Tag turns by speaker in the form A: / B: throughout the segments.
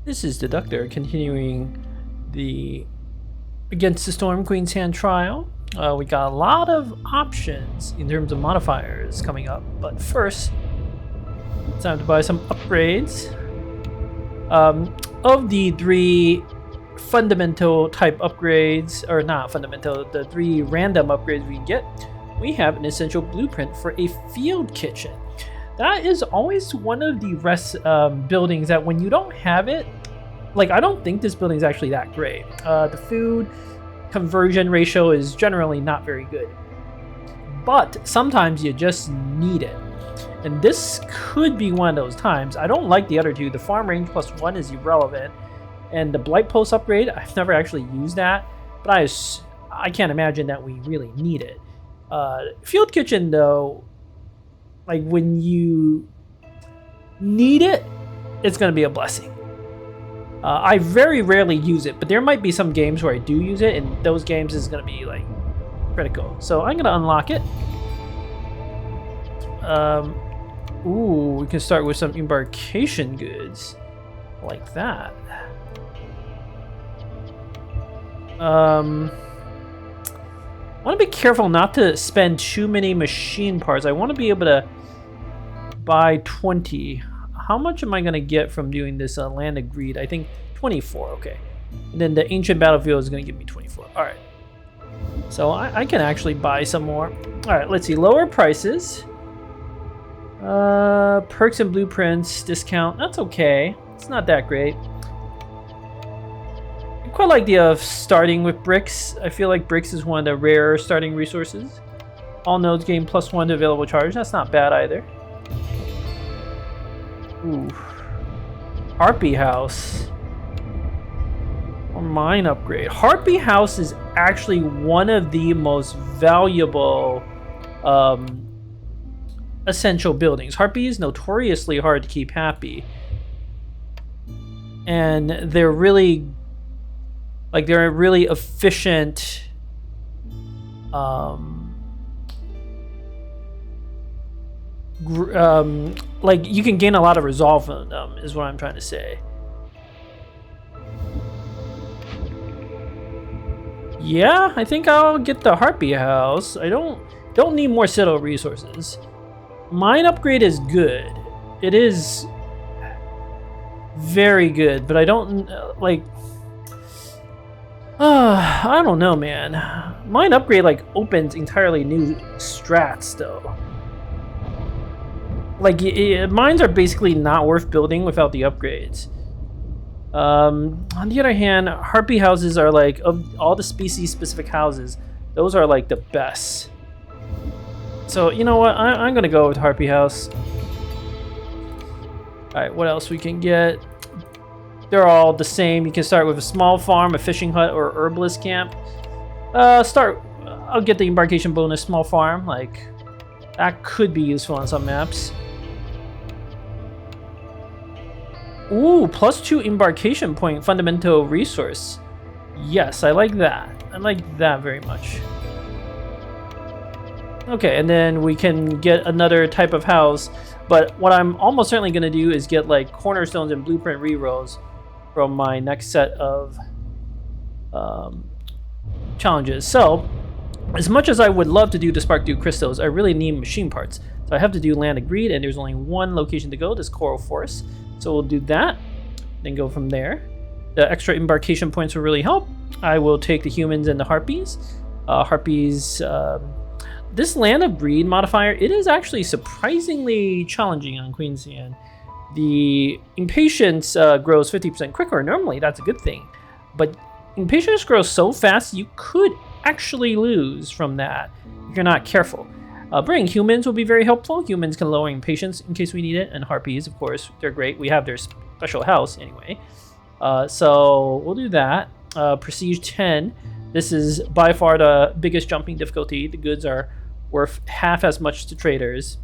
A: This is the Doctor continuing the Against the Storm Queen's Hand trial. We got a lot of options in terms of modifiers coming up, but first, it's time to buy some upgrades. Of the three fundamental type upgrades, or not fundamental, the three random upgrades we can get, we have an essential blueprint for a field kitchen. That is always one of the buildings that when you don't have it, like, I don't think this building is actually that great. The food conversion ratio is generally not very good, but sometimes you just need it. And this could be one of those times. I don't like the other two. The farm range +1 is irrelevant. And the blight post upgrade, I've never actually used that, but I can't imagine that we really need it. Field kitchen though, like when you need it, it's going to be a blessing. I very rarely use it, but there might be some games where I do use it, and those games is going to be like critical. So I'm going to unlock it. Ooh, we can start with some embarkation goods like that. I want to be careful not to spend too many machine parts. I want to be able to buy 20. How much am I going to get from doing this land of greed? I think 24, okay. And then the ancient battlefield is going to give me 24. All right. So I can actually buy some more. All right, let's see. Lower prices. Perks and blueprints, discount. That's okay. It's not that great. I quite like the idea of starting with bricks. I feel like bricks is one of the rare starting resources. All nodes gain +1 to available charge. That's not bad either. Ooh. Harpy House. Or mine upgrade. Harpy House is actually one of the most valuable essential buildings. Harpy is notoriously hard to keep happy. And they're really efficient like you can gain a lot of resolve from them is what I'm trying to say. Yeah, I think I'll get the Harpy House. I don't need more Citadel resources. Mine upgrade is good. It is very good, but I don't like I don't know, man. Mine upgrade like opens entirely new strats though. Like mines are basically not worth building without the upgrades. On the other hand, Harpy houses are like, of all the species specific houses, those are like the best. So you know what, I'm gonna go with Harpy House. Alright, what else we can get? They're all the same. You can start with a small farm, a fishing hut, or herbalist camp. I'll get the embarkation bonus small farm. Like, that could be useful on some maps. Ooh, +2 embarkation point fundamental resource. Yes, I like that. I like that very much. Okay, and then we can get another type of house. But what I'm almost certainly going to do is get like cornerstones and blueprint rerolls from my next set of challenges. So, as much as I would love to do the Spark Dew crystals, I really need machine parts. So I have to do Land of Greed, and there's only one location to go, this Coral Forest. So we'll do that, then go from there. The extra embarkation points will really help. I will take the humans and the harpies. This Land of Greed modifier, it is actually surprisingly challenging on Queen's Hand. The impatience grows 50% quicker. Normally, that's a good thing. But impatience grows so fast, you could actually lose from that if you're not careful. Bringing humans will be very helpful. Humans can lower impatience in case we need it. And harpies, of course, they're great. We have their special house anyway. So we'll do that. Prestige 10. This is by far the biggest jumping difficulty. The goods are worth half as much to traders.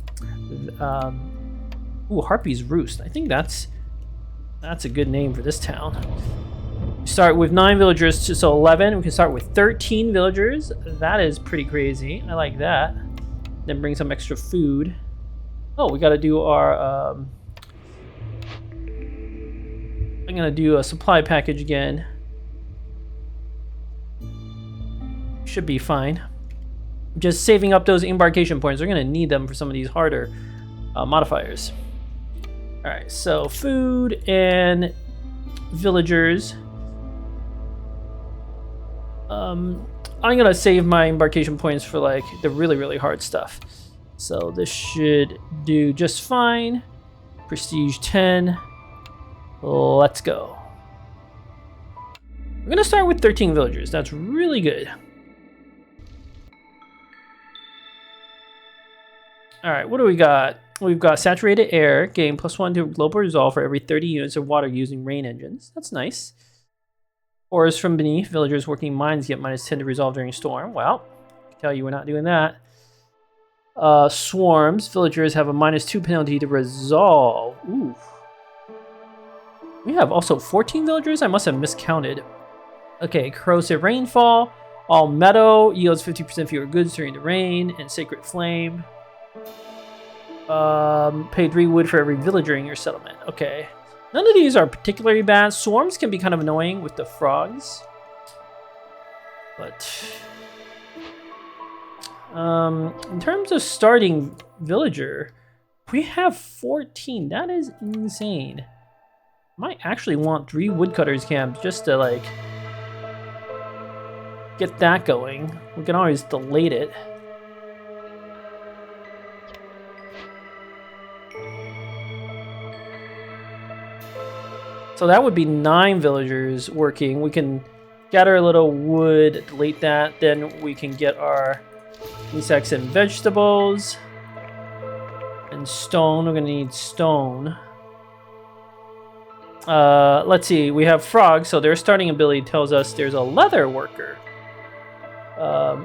A: Ooh, Harpy's Roost. I think that's a good name for this town. We start with 9 villagers to 11. We can start with 13 villagers. That is pretty crazy. I like that. Then bring some extra food. Oh, we got to do our I'm gonna do a supply package again. Should be fine. Just saving up those embarkation points. We're gonna need them for some of these harder modifiers. All right, so food and villagers. I'm gonna save my embarkation points for like the really hard stuff. So this should do just fine. Prestige 10. Let's go. We're gonna start with 13 villagers. That's really good. All right, what do we got? We've got saturated air, gain +1 to global resolve for every 30 units of water using rain engines. That's nice. Ores from beneath, villagers working mines get -10 to resolve during storm. Well, I can tell you we're not doing that. Swarms, villagers have a -2 penalty to resolve. Ooh. We have also 14 villagers? I must have miscounted. Okay, corrosive rainfall. All meadow yields 50% fewer goods during the rain. And sacred flame. Pay 3 wood for every villager in your settlement. Okay. None of these are particularly bad. Swarms can be kind of annoying with the frogs. But in terms of starting villager, we have 14. That is insane. Might actually want 3 woodcutters camps just to like get that going. We can always delete it. So that would be 9 villagers working. We can gather a little wood, delete that, then we can get our insects and vegetables. And stone, we're gonna need stone. Let's see, we have frogs, so their starting ability tells us there's a leather worker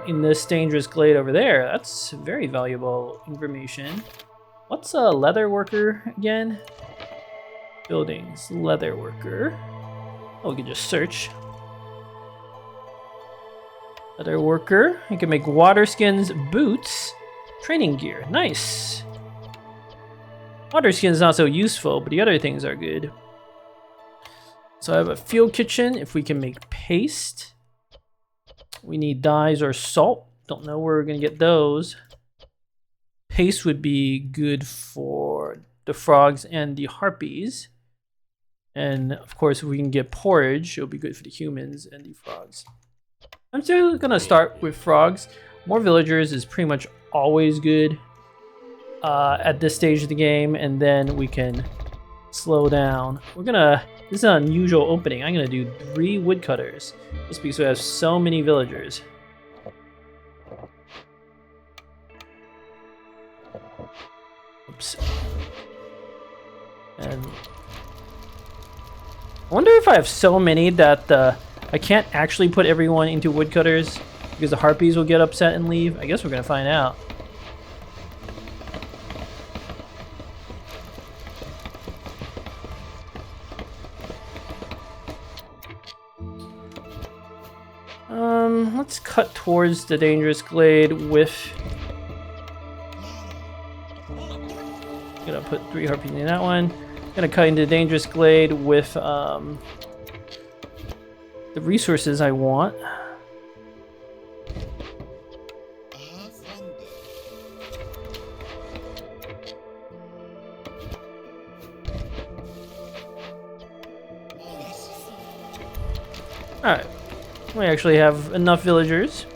A: in this dangerous glade over there. That's very valuable information. What's a leather worker again? Buildings, leather worker. Oh, we can just search. Leather worker. You can make water skins, boots, training gear. Nice. Water skin's not so useful, but the other things are good. So I have a field kitchen. If we can make paste. We need dyes or salt. Don't know where we're gonna get those. Paste would be good for the frogs and the harpies. And of course, if we can get porridge, it'll be good for the humans and the frogs. I'm still gonna start with frogs. More villagers is pretty much always good at this stage of the game, and then we can slow down. This is an unusual opening. I'm gonna do 3 woodcutters, just because we have so many villagers. Oops. And I wonder if I have so many that I can't actually put everyone into woodcutters because the harpies will get upset and leave. I guess we're gonna find out. Let's cut towards the dangerous glade with... I'm gonna put 3 harpies in that one. Gonna cut into the dangerous glade with the resources I want. Alright, we actually have enough villagers.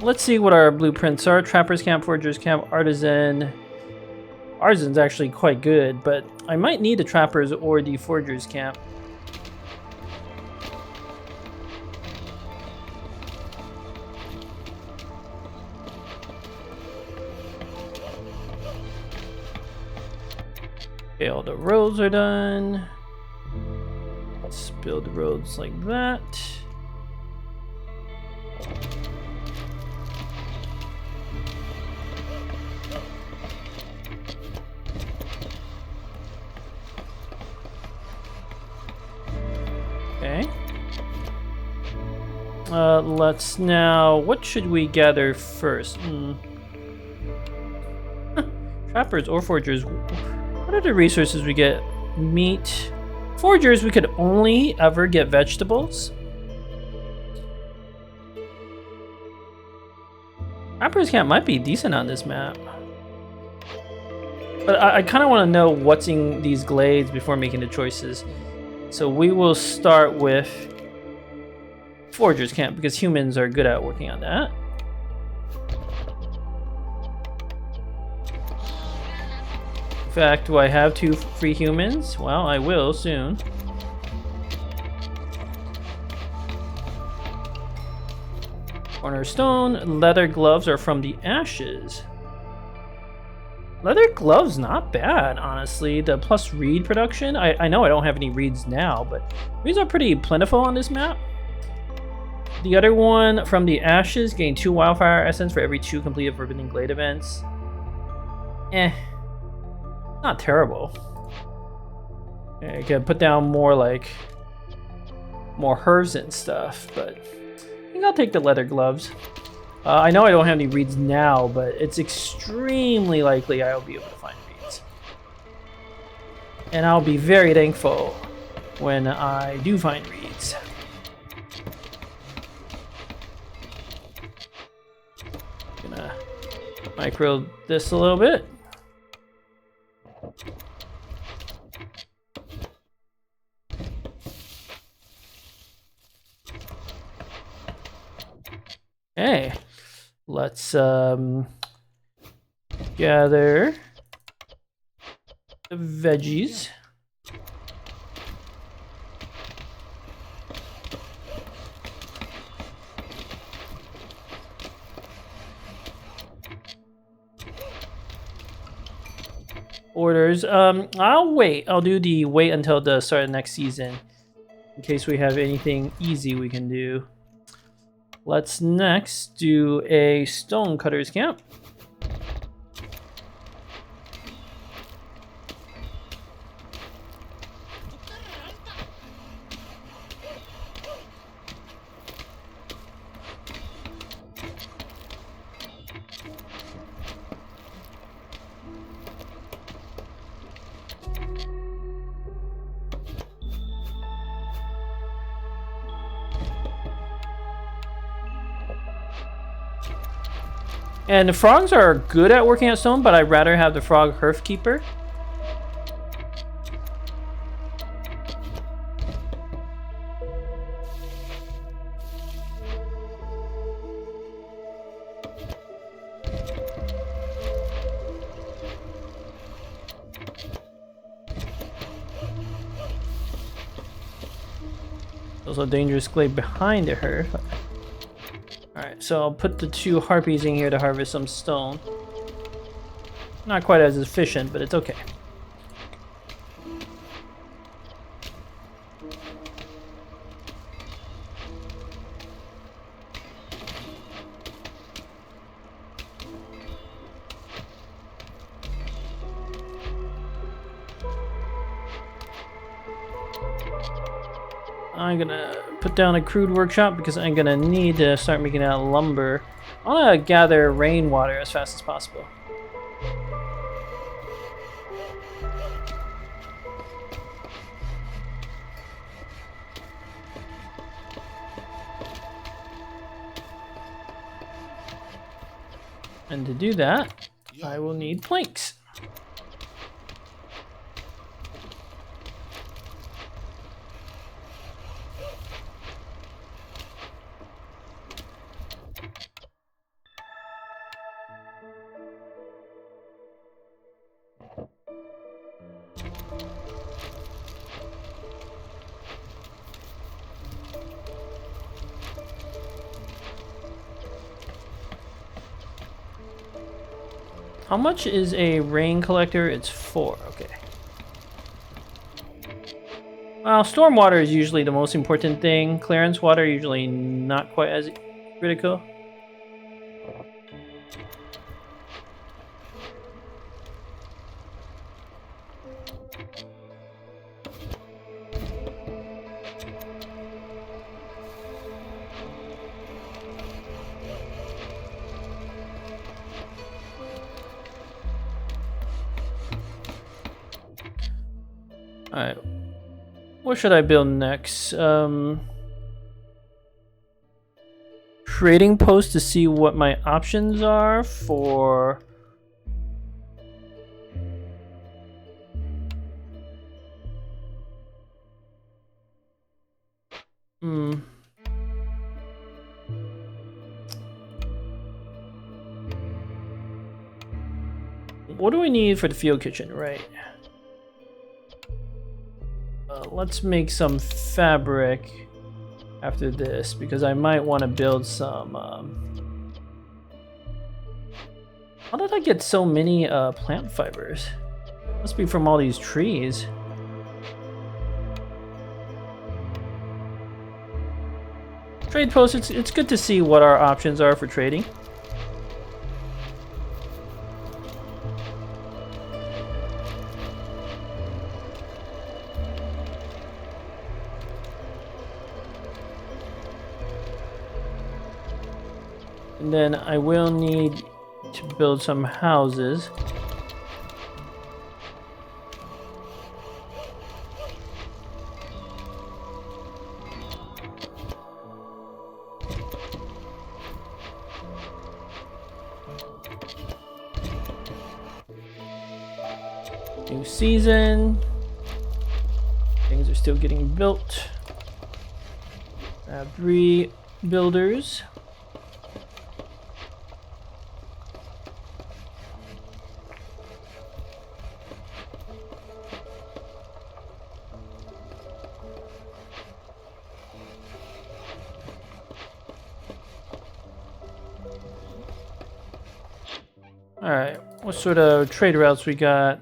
A: Let's see what our blueprints are. Trapper's camp, forger's camp, artisan. Artisan's actually quite good, but I might need the trappers or the forger's camp. Okay, all the roads are done. Let's build the roads like that. Okay. Let's now, what should we gather first? Trappers or forgers. What are the resources we get? Meat. Foragers, we could only ever get vegetables. Trapper's Camp might be decent on this map. But I kind of want to know what's in these glades before making the choices. So we will start with Forager's Camp because humans are good at working on that. In fact, do I have 2 free humans? Well, I will soon. Cornerstone. Leather gloves are from the ashes. Leather gloves, not bad, honestly. The plus reed production. I know I don't have any reeds now, but reeds are pretty plentiful on this map. The other one from the ashes, gain 2 wildfire essence for every 2 completed Forbidden Glade events. Not terrible. Okay, I could put down more herbs and stuff, but I think I'll take the leather gloves. I know I don't have any reeds now, but it's extremely likely I'll be able to find reeds. And I'll be very thankful when I do find reeds. Gonna micro this a little bit. Okay, let's gather the veggies. Orders. I'll wait. I'll do the wait until the start of next season in case we have anything easy we can do. Let's next do a Stonecutter's Camp. And the frogs are good at working at stone, but I'd rather have the frog hearth keeper. There's a dangerous glade behind the hearth. Alright, so I'll put the 2 harpies in here to harvest some stone. Not quite as efficient, but it's okay. I'm gonna put down a crude workshop because I'm gonna need to start making out lumber. I wanna gather rainwater as fast as possible. And to do that, I will need planks. How much is a rain collector? It's 4, okay. Well, stormwater is usually the most important thing. Clearance water usually not quite as critical. Alright. What should I build next? Trading post to see what my options are for... What do we need for the field kitchen, right? Let's make some fabric after this, because I might want to build some... How did I get so many plant fibers? Must be from all these trees. Trade post, it's good to see what our options are for trading. And then I will need to build some houses. New season. Things are still getting built. I have 3 builders. Alright, what sort of trade routes we got?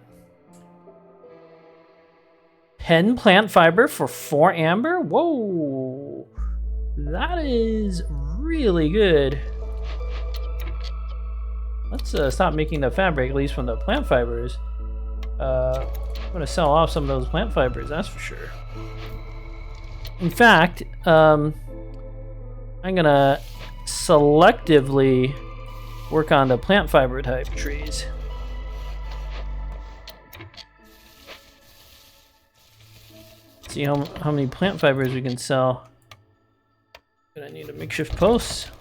A: 10 plant fiber for 4 amber? Whoa! That is really good. Let's stop making the fabric, at least from the plant fibers. I'm going to sell off some of those plant fibers, that's for sure. In fact, I'm going to selectively work on the plant fiber type trees. See how many plant fibers we can sell. Gonna need a makeshift post.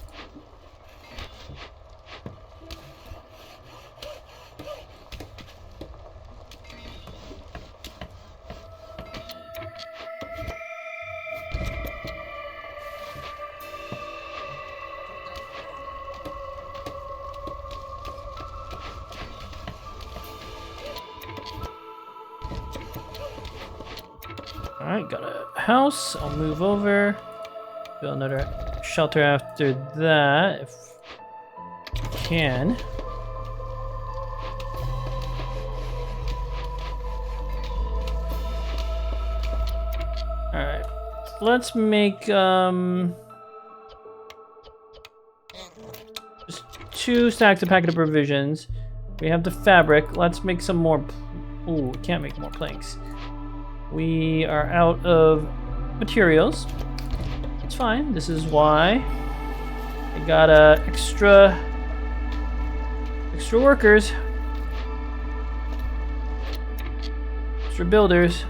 A: Alright, got a house. I'll move over. Build another shelter after that, if I can. Alright, let's make just 2 stacks of packet of provisions. We have the fabric. Let's make some more. Ooh, can't make more planks. We are out of materials. It's fine. This is why I got extra workers, extra builders.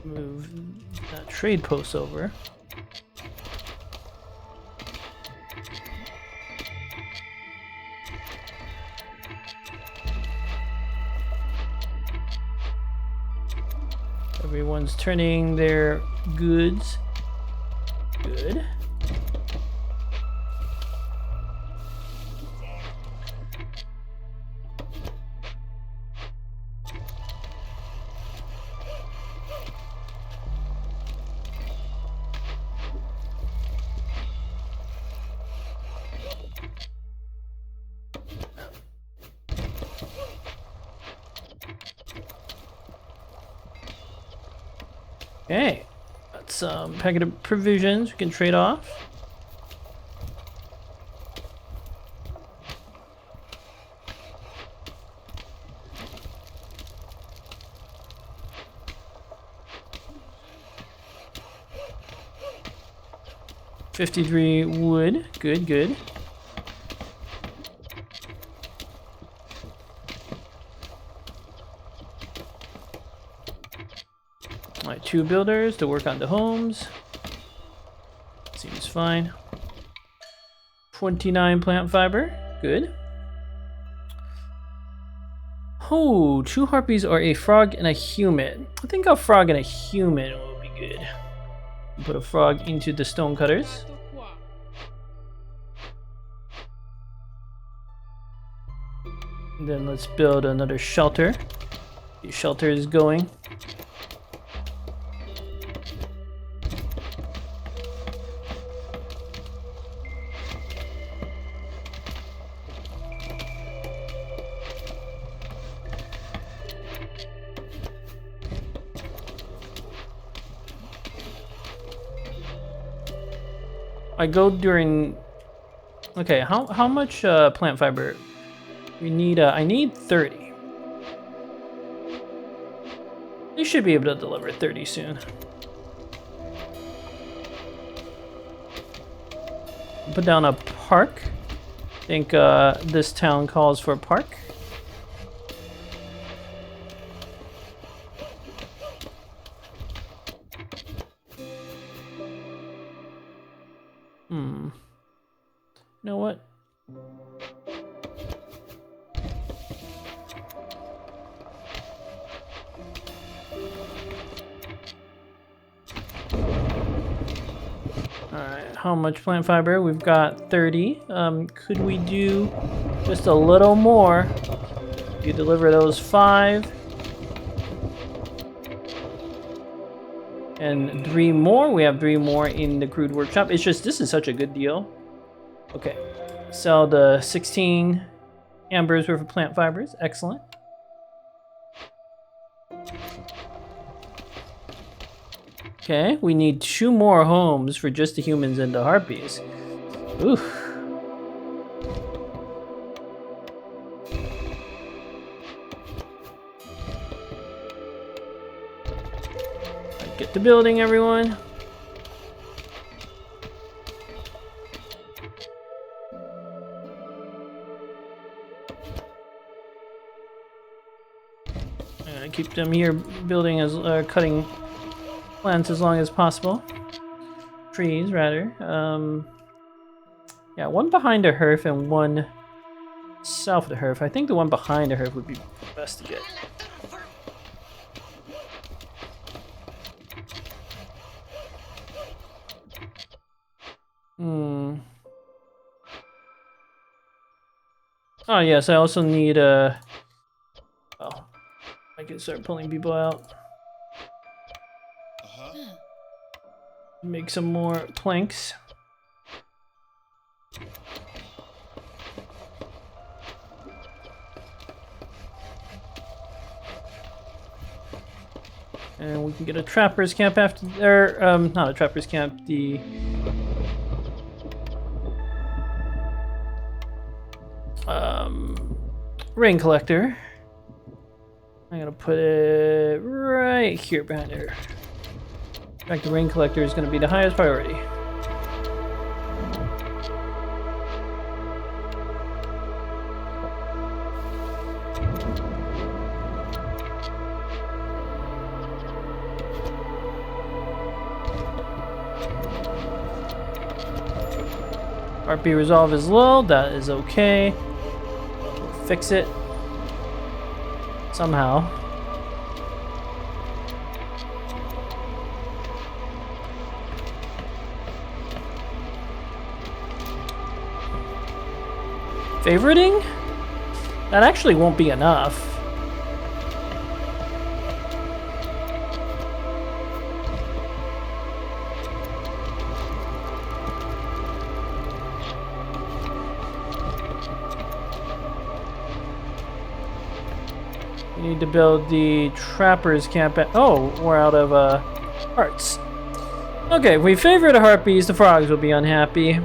A: Move that trade post over. Everyone's turning their goods. Good. Okay, got some packet of provisions we can trade off. $53 wood, good, good. Alright, 2 builders to work on the homes. Seems fine. 29 plant fiber, good. Oh, 2 harpies or a frog and a human. I think a frog and a human will be good. Put a frog into the stone cutters. And then let's build another shelter. The shelter is going. I go during. Okay, how much plant fiber? We need. I need 30. You should be able to deliver 30 soon. Put down a park. I think this town calls for a park. You know what? Alright, how much plant fiber? We've got 30. Could we do just a little more? You deliver those 5. And 3 more. We have 3 more in the crude workshop. It's just, this is such a good deal. Okay, sell the 16 ambers worth of plant fibers. Excellent. Okay, we need 2 more homes for just the humans and the harpies. Oof. Get the building, everyone. Keep them here building as cutting plants as long as possible. Trees, rather. Yeah, 1 behind the hearth and 1 south of the hearth. I think the one behind the hearth would be best to get. Oh yes, I also need a. Oh. I can start pulling people out. Make some more planks. And we can get a trapper's camp after there. Not a trapper's camp, the rain collector. I'm gonna put it right here behind her. In fact, the rain collector is gonna be the highest priority. RP resolve is low, that is okay. We'll fix it. Somehow. Favoriting? That actually won't be enough. We need to build the trapper's camp. Oh, we're out of Hearts. Okay, if we favor the harpies, the frogs will be unhappy.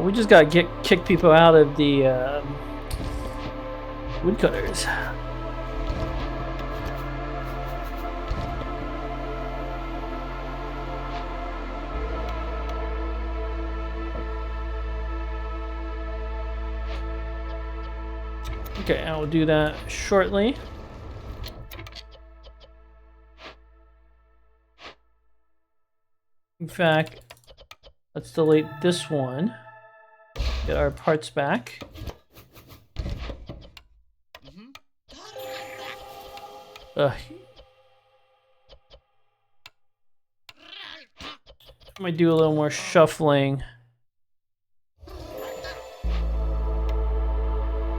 A: We just gotta kick people out of the woodcutters. Okay, I will do that shortly. In fact, let's delete this one. Get our parts back. Ugh. I might do a little more shuffling.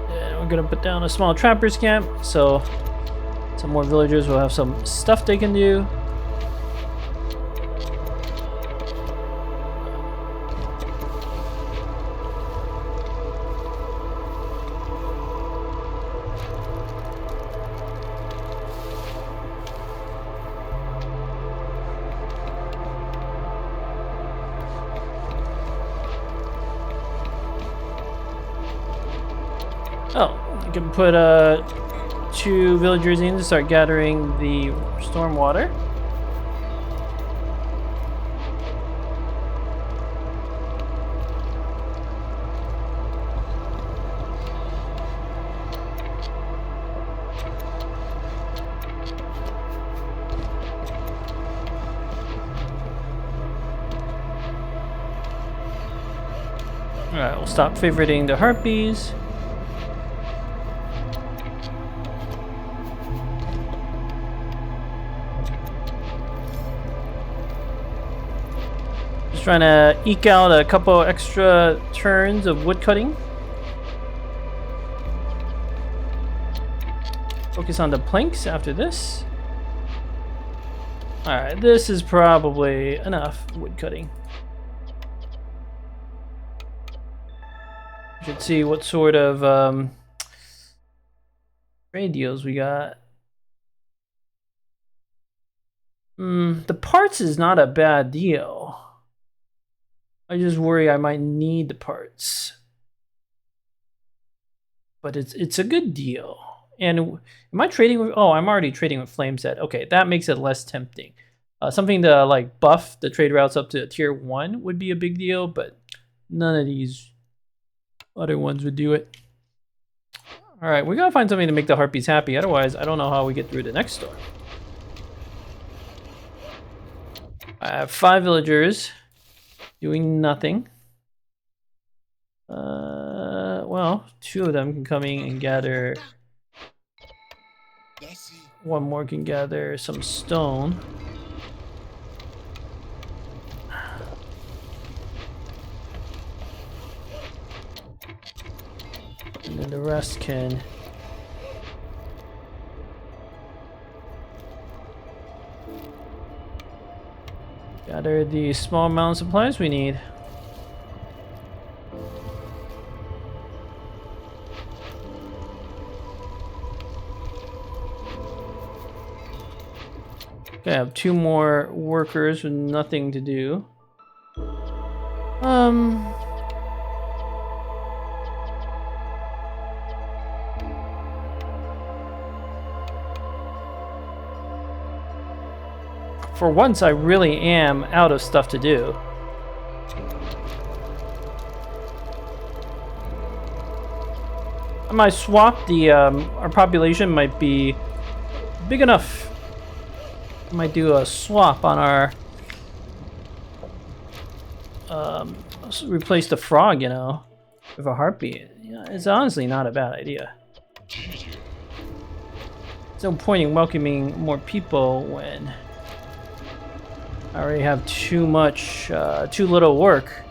A: And we're gonna put down a small trapper's camp, so some more villagers will have some stuff they can do. Oh, you can put 2 villagers in to start gathering the storm water. Alright, we'll stop favoriting the harpies. Trying to eke out a couple extra turns of wood cutting. Focus on the planks after this. Alright, this is probably enough wood cutting. Should see what sort of trade deals we got. The parts is not a bad deal. I just worry I might need the parts. But it's a good deal. And am I trading with... Oh, I'm already trading with Flameset. Okay, that makes it less tempting. Something to like buff the trade routes up to tier 1 would be a big deal, but none of these other ones would do it. Alright, we gotta find something to make the harpies happy. Otherwise, I don't know how we get through the next storm. I have 5 villagers. Doing nothing. Well, 2 of them can come in and gather. 1 more can gather some stone. And then the rest can gather the small amount of supplies we need. Okay, I have 2 more workers with nothing to do. For once, I really am out of stuff to do. I might swap the, our population might be big enough. I might do a swap on our, replace the frog, you know, with a harpy. Yeah, it's honestly not a bad idea. There's no point in welcoming more people when I already have too much, too little work.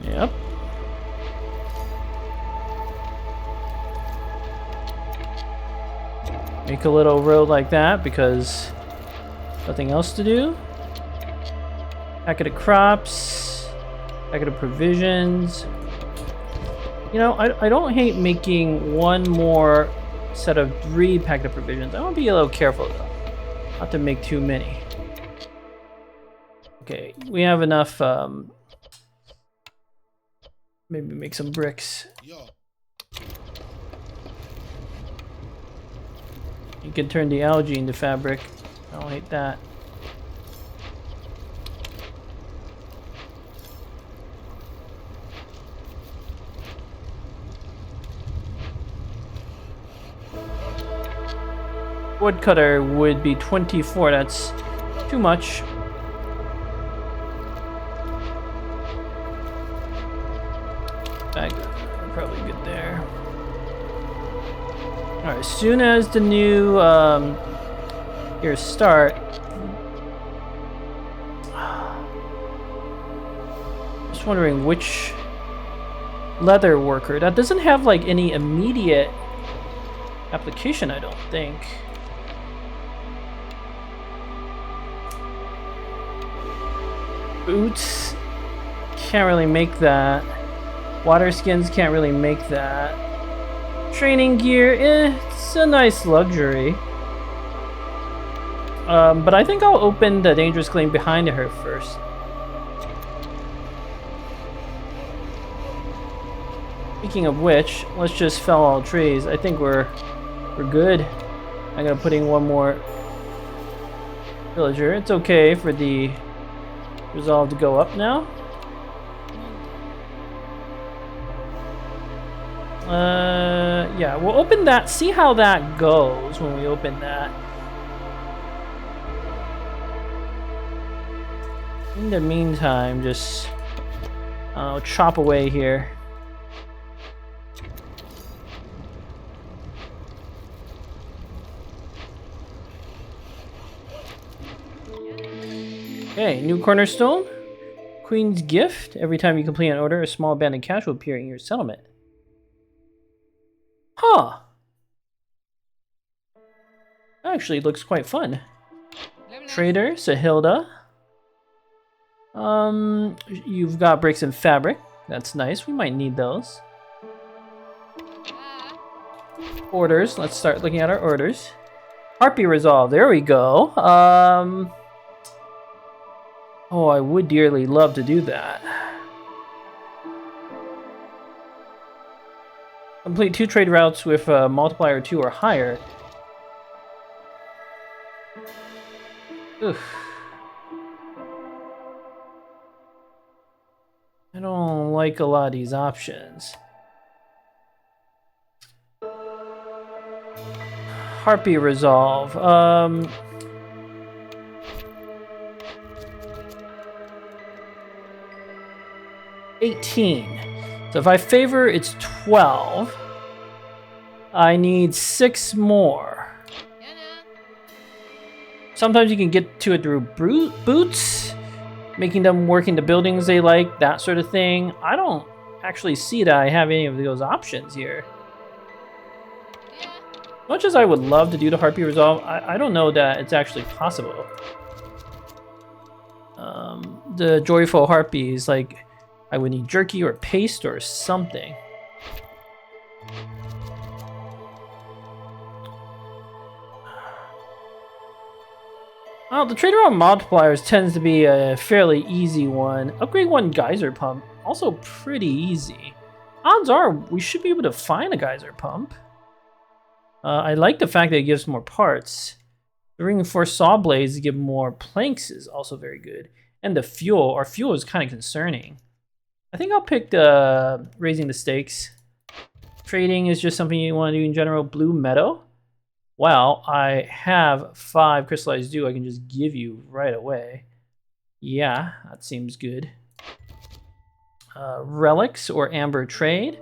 A: Yep. Make a little road like that because nothing else to do. Packet of crops, packet of provisions. You know, I don't hate making one more set of 3 packet of provisions. I want to be a little careful though, not to make too many. Okay, we have enough. Maybe make some bricks. You can turn the algae into fabric. I don't hate that. Woodcutter would be 24. That's too much. Probably good there. Alright, as soon as the new here start, just wondering which leather worker that doesn't have like any immediate application, I don't think. Boots can't really make that. Water skins can't really make that. Training gear, it's a nice luxury. But I think I'll open the dangerous claim behind her first. Speaking of which, let's just fell all trees. I think we're good. I'm gonna put in one more villager. It's okay for the resolve to go up now. Yeah, we'll open that, see how that goes when we open that. In the meantime, just chop away here. Okay, new cornerstone. Queen's gift. Every time you complete an order, a small abandoned cache will appear in your settlement. Huh. Actually, looks quite fun. Trader, Sahilda. You've got bricks and fabric. That's nice. We might need those. Orders. Let's start looking at our orders. Harpy resolve. There we go. Oh, I would dearly love to do that. Complete 2 trade routes with a multiplier 2 or higher. Oof. I don't like a lot of these options. Harpy resolve. 18. So if I favor, it's 12. I need 6 more. Sometimes you can get to it through boots, making them work in the buildings they like, that sort of thing. I don't actually see that I have any of those options here. Much as I would love to do the Harpy Resolve, I don't know that it's actually possible. The Joyful Harpies, like, I would need jerky or paste or something. Well, the Trade Route multipliers tends to be a fairly easy one. Upgrade 1 geyser pump, also pretty easy. Odds are we should be able to find a geyser pump. I like the fact that it gives more parts. The reinforced saw blades to give more planks is also very good. And the fuel, our fuel is kind of concerning. I think I'll pick the raising the stakes. Trading is just something you want to do in general. Blue meadow. Well, I have 5 crystallized dew I can just give you right away. Yeah, that seems good. Relics or amber trade.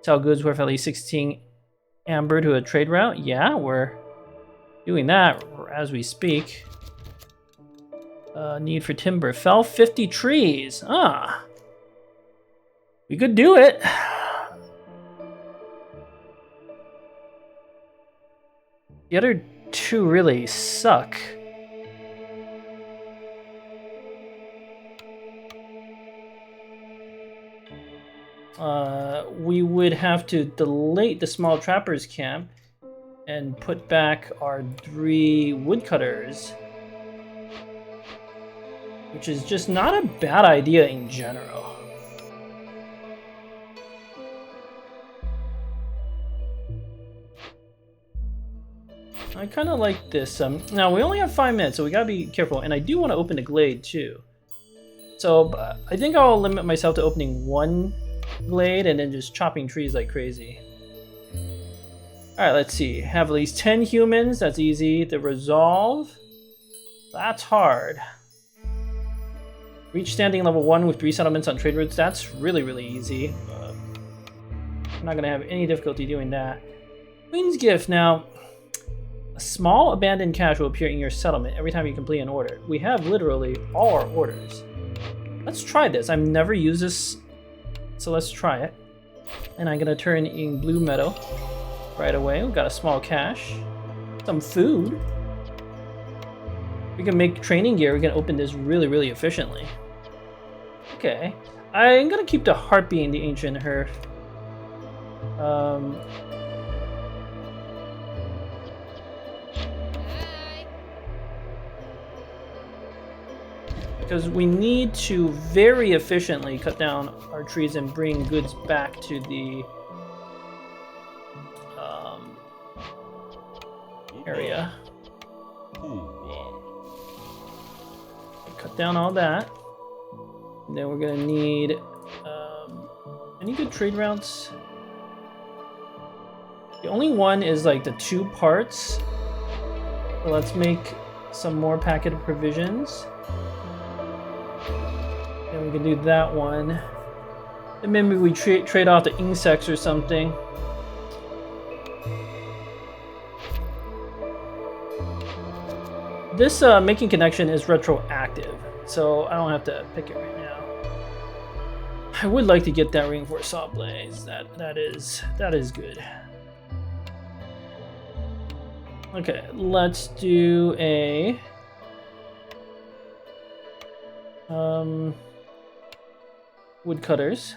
A: Sell goods worth at least 16 amber to a trade route. Yeah, we're doing that as we speak. Need for timber. Fell 50 trees. Ah. We could do it. The other two really suck. We would have to delete the small trappers camp and put back our 3 woodcutters, which is just not a bad idea in general. I kind of like this. Now, we only have 5 minutes, so we gotta be careful, and I do want to open the glade too. So I think I'll limit myself to opening 1 glade and then just chopping trees like crazy. Alright, let's see. Have at least 10 humans, that's easy. The resolve, that's hard. Reach standing level 1 with 3 settlements on trade routes, that's really easy. I'm not going to have any difficulty doing that. Queen's Gift, now, a small abandoned cache will appear in your settlement every time you complete an order. We have literally all our orders. Let's try this. I've never used this, so let's try it. And I'm going to turn in blue metal right away. We've got a small cache, some food. We can make training gear. We can open this really efficiently. Okay, I'm gonna keep the Harpy and the Ancient Hearth. Because we need to very efficiently cut down our trees and bring goods back to the area. Cut down all that. And then we're gonna need any good trade routes. The only one is like the 2 parts. So let's make some more packet of provisions. And we can do that one. And maybe we trade off the insects or something. This making connection is retroactive, so I don't have to pick it right now. I would like to get that reinforced saw blades. That is good. Okay, let's do a woodcutters.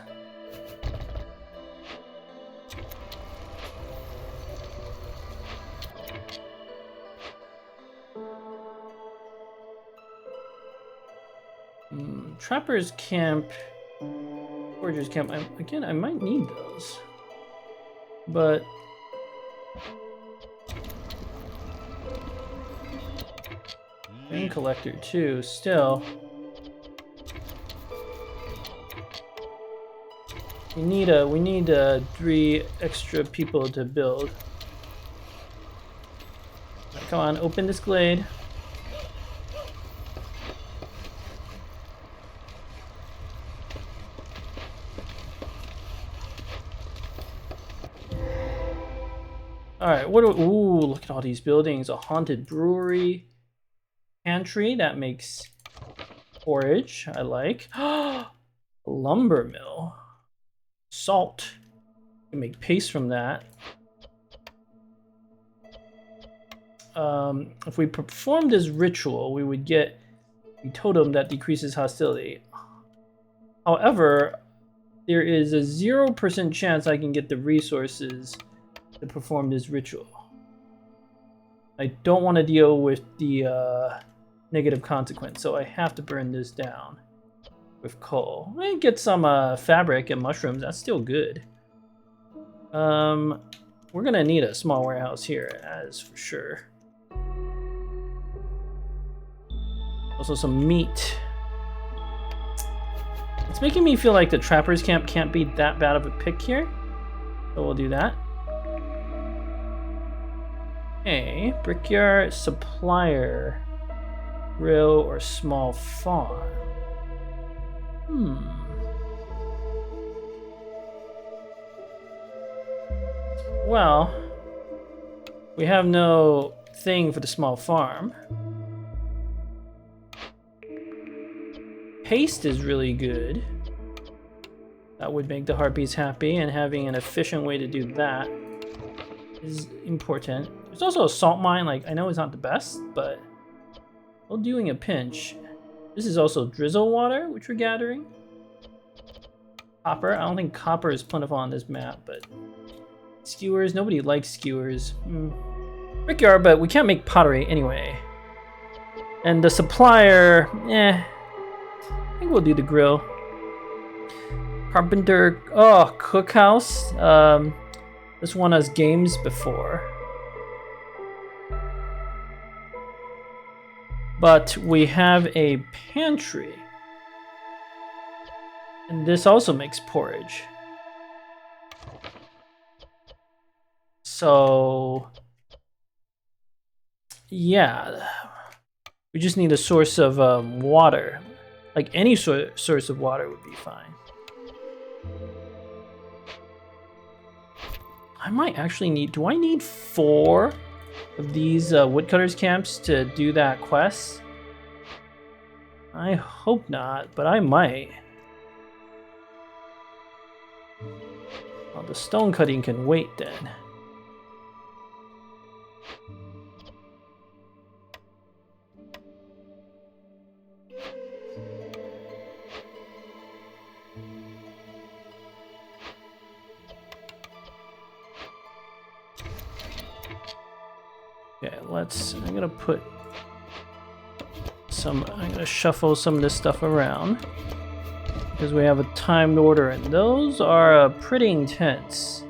A: Trappers camp, foragers camp. Again, I might need those, but grain collector too. Still, we need 3 extra people to build. Come on, open this glade. Alright, ooh, look at all these buildings. A haunted brewery. Pantry, that makes forage, I like. Lumber mill. Salt. You can make paste from that. If we perform this ritual, we would get a totem that decreases hostility. However, there is a 0% chance I can get the resources to perform this ritual. I don't want to deal with the negative consequence, so I have to burn this down with coal. I get some fabric and mushrooms, that's still good. We're gonna need a small warehouse here, as for sure. Also some meat. It's making me feel like the trappers camp can't be that bad of a pick here, so we'll do that. Okay, brickyard, supplier, grill, or small farm. Well, we have no thing for the small farm. Paste is really good. That would make the harpies happy, and having an efficient way to do that is important. There's also a salt mine. Like, I know it's not the best, but we'll do in a pinch. This is also drizzle water, which we're gathering. Copper. I don't think copper is plentiful on this map, but skewers. Nobody likes skewers. Brickyard, but we can't make pottery anyway. And the supplier, I think we'll do the grill. Carpenter, oh, cookhouse. This won us games before. But we have a pantry. And this also makes porridge. So, yeah. We just need a source of water. Like any source of water would be fine. I might actually need, do I need 4 of these woodcutters camps to do that quest? I hope not, but I might. Well, the stone cutting can wait then. Okay, I'm gonna shuffle some of this stuff around because we have a timed order and those are pretty intense.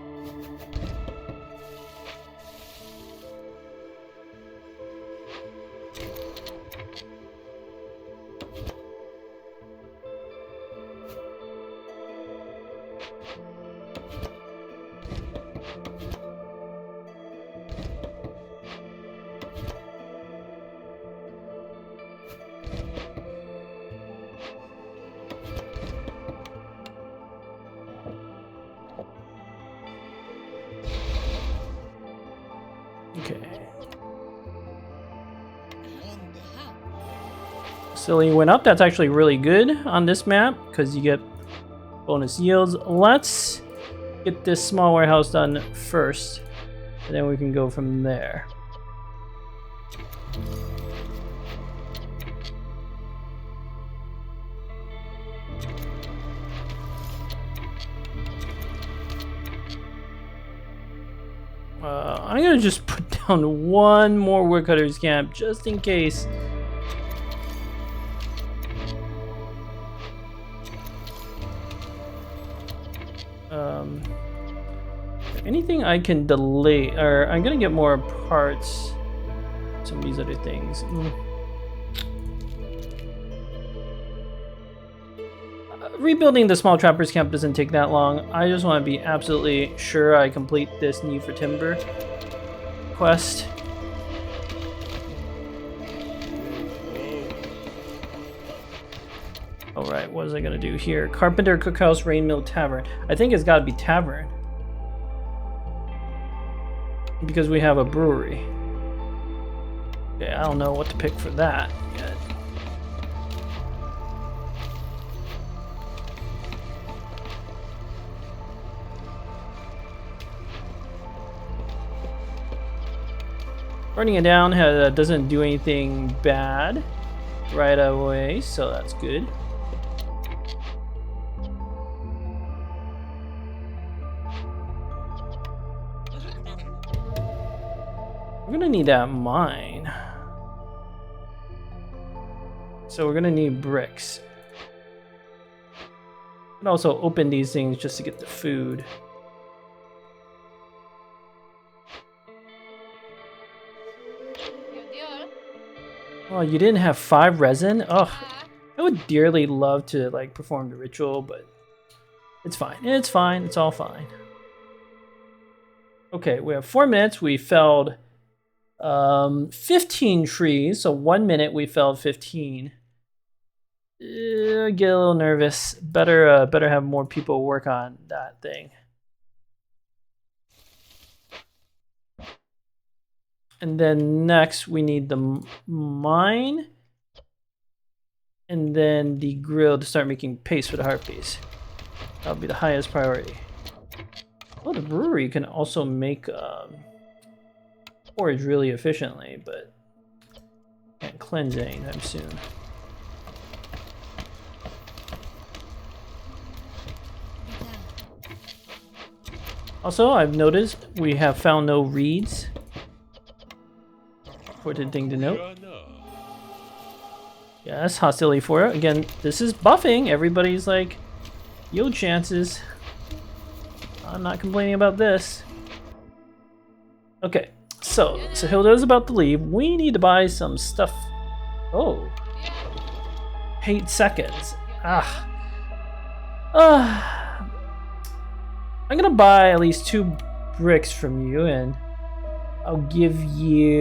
A: Silly went up. That's actually really good on this map because you get bonus yields. Let's get this small warehouse done first, and then we can go from there. I'm gonna just put down one more woodcutters camp just in case. Anything I can delay, or I'm gonna get more parts. Some of these other things. Rebuilding the small trappers camp doesn't take that long. I just want to be absolutely sure I complete this need for timber quest. Alright, what was I gonna do here? Carpenter, cookhouse, rain mill, tavern. I think it's gotta be tavern. Because we have a brewery. Okay, I don't know what to pick for that yet. Burning it down doesn't do anything bad right away, so that's good. We're gonna need that mine. So we're gonna need bricks. And also open these things just to get the food. Oh, you didn't have 5 resin? Oh, I would dearly love to like perform the ritual, but it's fine. It's fine. It's all fine. Okay, we have 4 minutes. We felled 15 trees, so 1 minute we felled 15. Get a little nervous. Better have more people work on that thing. And then next we need the mine, and then the grill to start making paste for the harpies. That'll be the highest priority. Oh, the brewery can also make forage really efficiently, but can't cleanse anytime soon. Also, I've noticed we have found no reeds. Important thing to note. Yes, hostility for it. Again, this is buffing. Everybody's like, yield chances. I'm not complaining about this. Okay, so Hilda's about to leave. We need to buy some stuff. Oh. 8 seconds. I'm gonna buy at least 2 bricks from you, and I'll give you...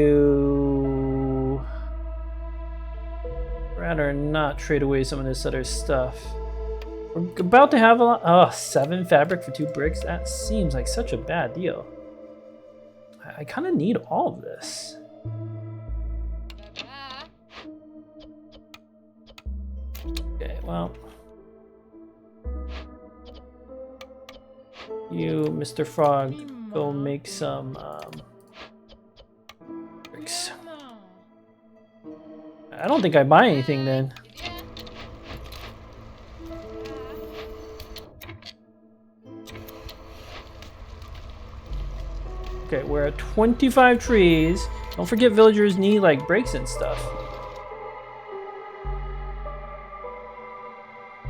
A: Rather not trade away some of this other stuff. We're about to have a lot... Oh, 7 fabric for 2 bricks? That seems like such a bad deal. I kind of need all of this. Okay, well... You, Mr. Frog, go make some bricks. I don't think I buy anything then. Okay, we're at 25 trees. Don't forget villagers need like breaks and stuff.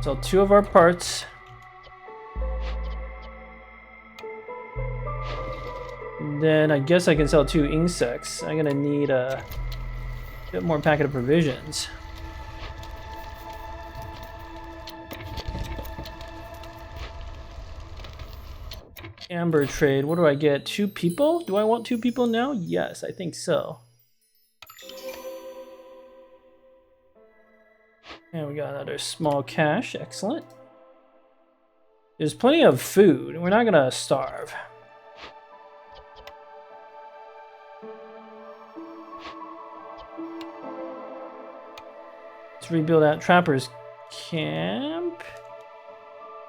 A: So 2 of our parts. Then I guess I can sell 2 insects. I'm gonna need a bit more packet of provisions. Amber trade. What do I get? 2 people? Do I want 2 people now? Yes, I think so. And we got another small cache. Excellent. There's plenty of food. We're not gonna starve. Let's rebuild that trapper's camp.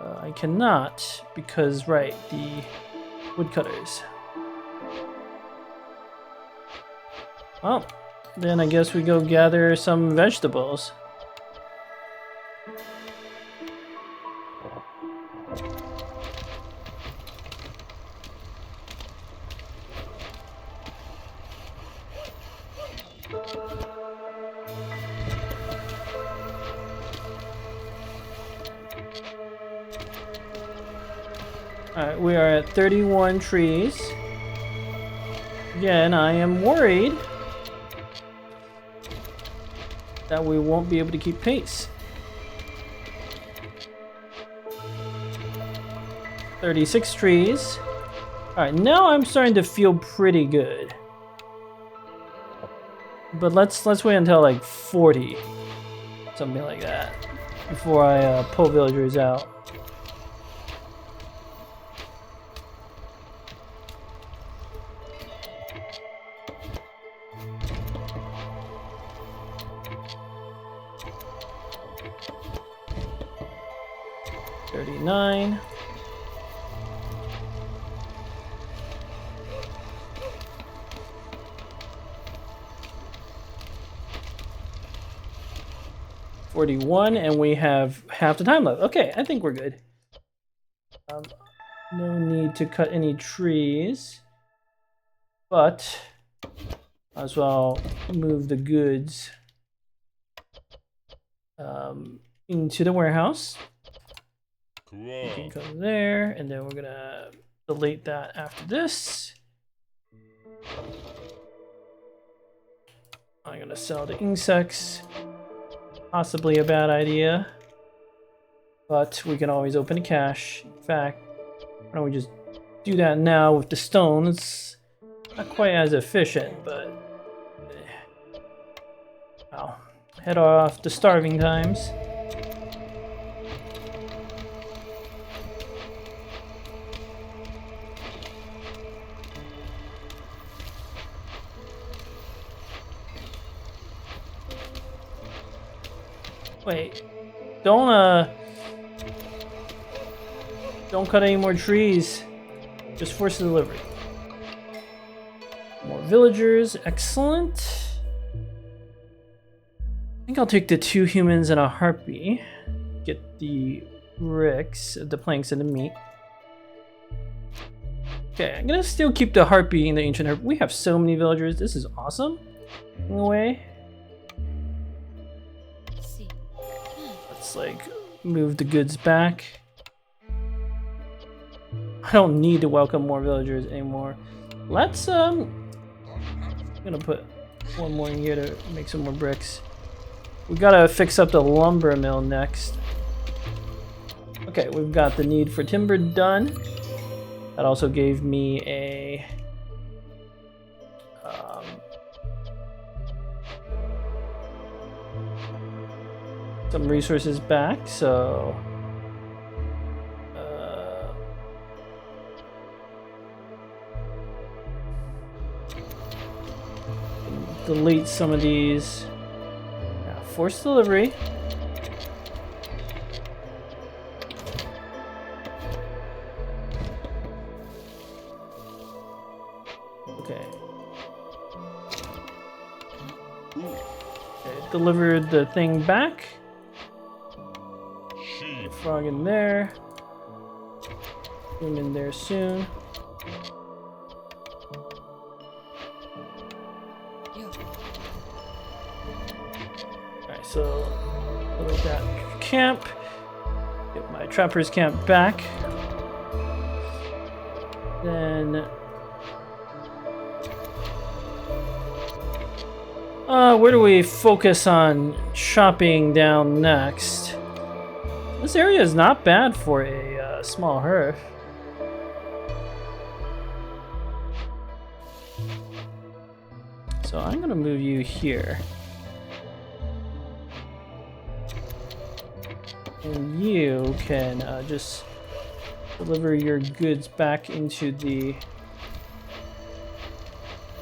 A: I cannot because, right, the woodcutters. Well, then I guess we go gather some vegetables. Alright, we are at 31 trees. Again, I am worried that we won't be able to keep pace. 36 trees. Alright, now I'm starting to feel pretty good. But let's wait until like 40. Something like that. Before I pull villagers out. $39. $41, and we have half the time left. Okay, I think we're good. No need to cut any trees, but as well move the goods into the warehouse. Cool. You can come there, and then we're gonna delete that after this. I'm gonna sell the insects. Possibly a bad idea, but we can always open a cache. In fact, why don't we just do that now with the stone? It's not quite as efficient, but I'll head off to starving times. Wait, don't cut any more trees. Just force the delivery. More villagers, excellent. I think I'll take the 2 humans and a harpy. Get the bricks, the planks, and the meat. Okay, I'm gonna still keep the harpy and the ancient harpy. We have so many villagers. This is awesome. In a way. Let's like move the goods back. I don't need to welcome more villagers anymore. Let's I'm gonna put 1 more in here to make some more bricks. We gotta fix up the lumber mill next. Okay, we've got the need for timber done. That also gave me a some resources back, so delete some of these. Yeah, forced delivery. Delivered the thing back. Frog in there. Him in there soon. Alright, so look at that camp. Get my trapper's camp back. Then where do we focus on chopping down next? This area is not bad for a small hearth. So I'm gonna move you here. And you can just deliver your goods back into the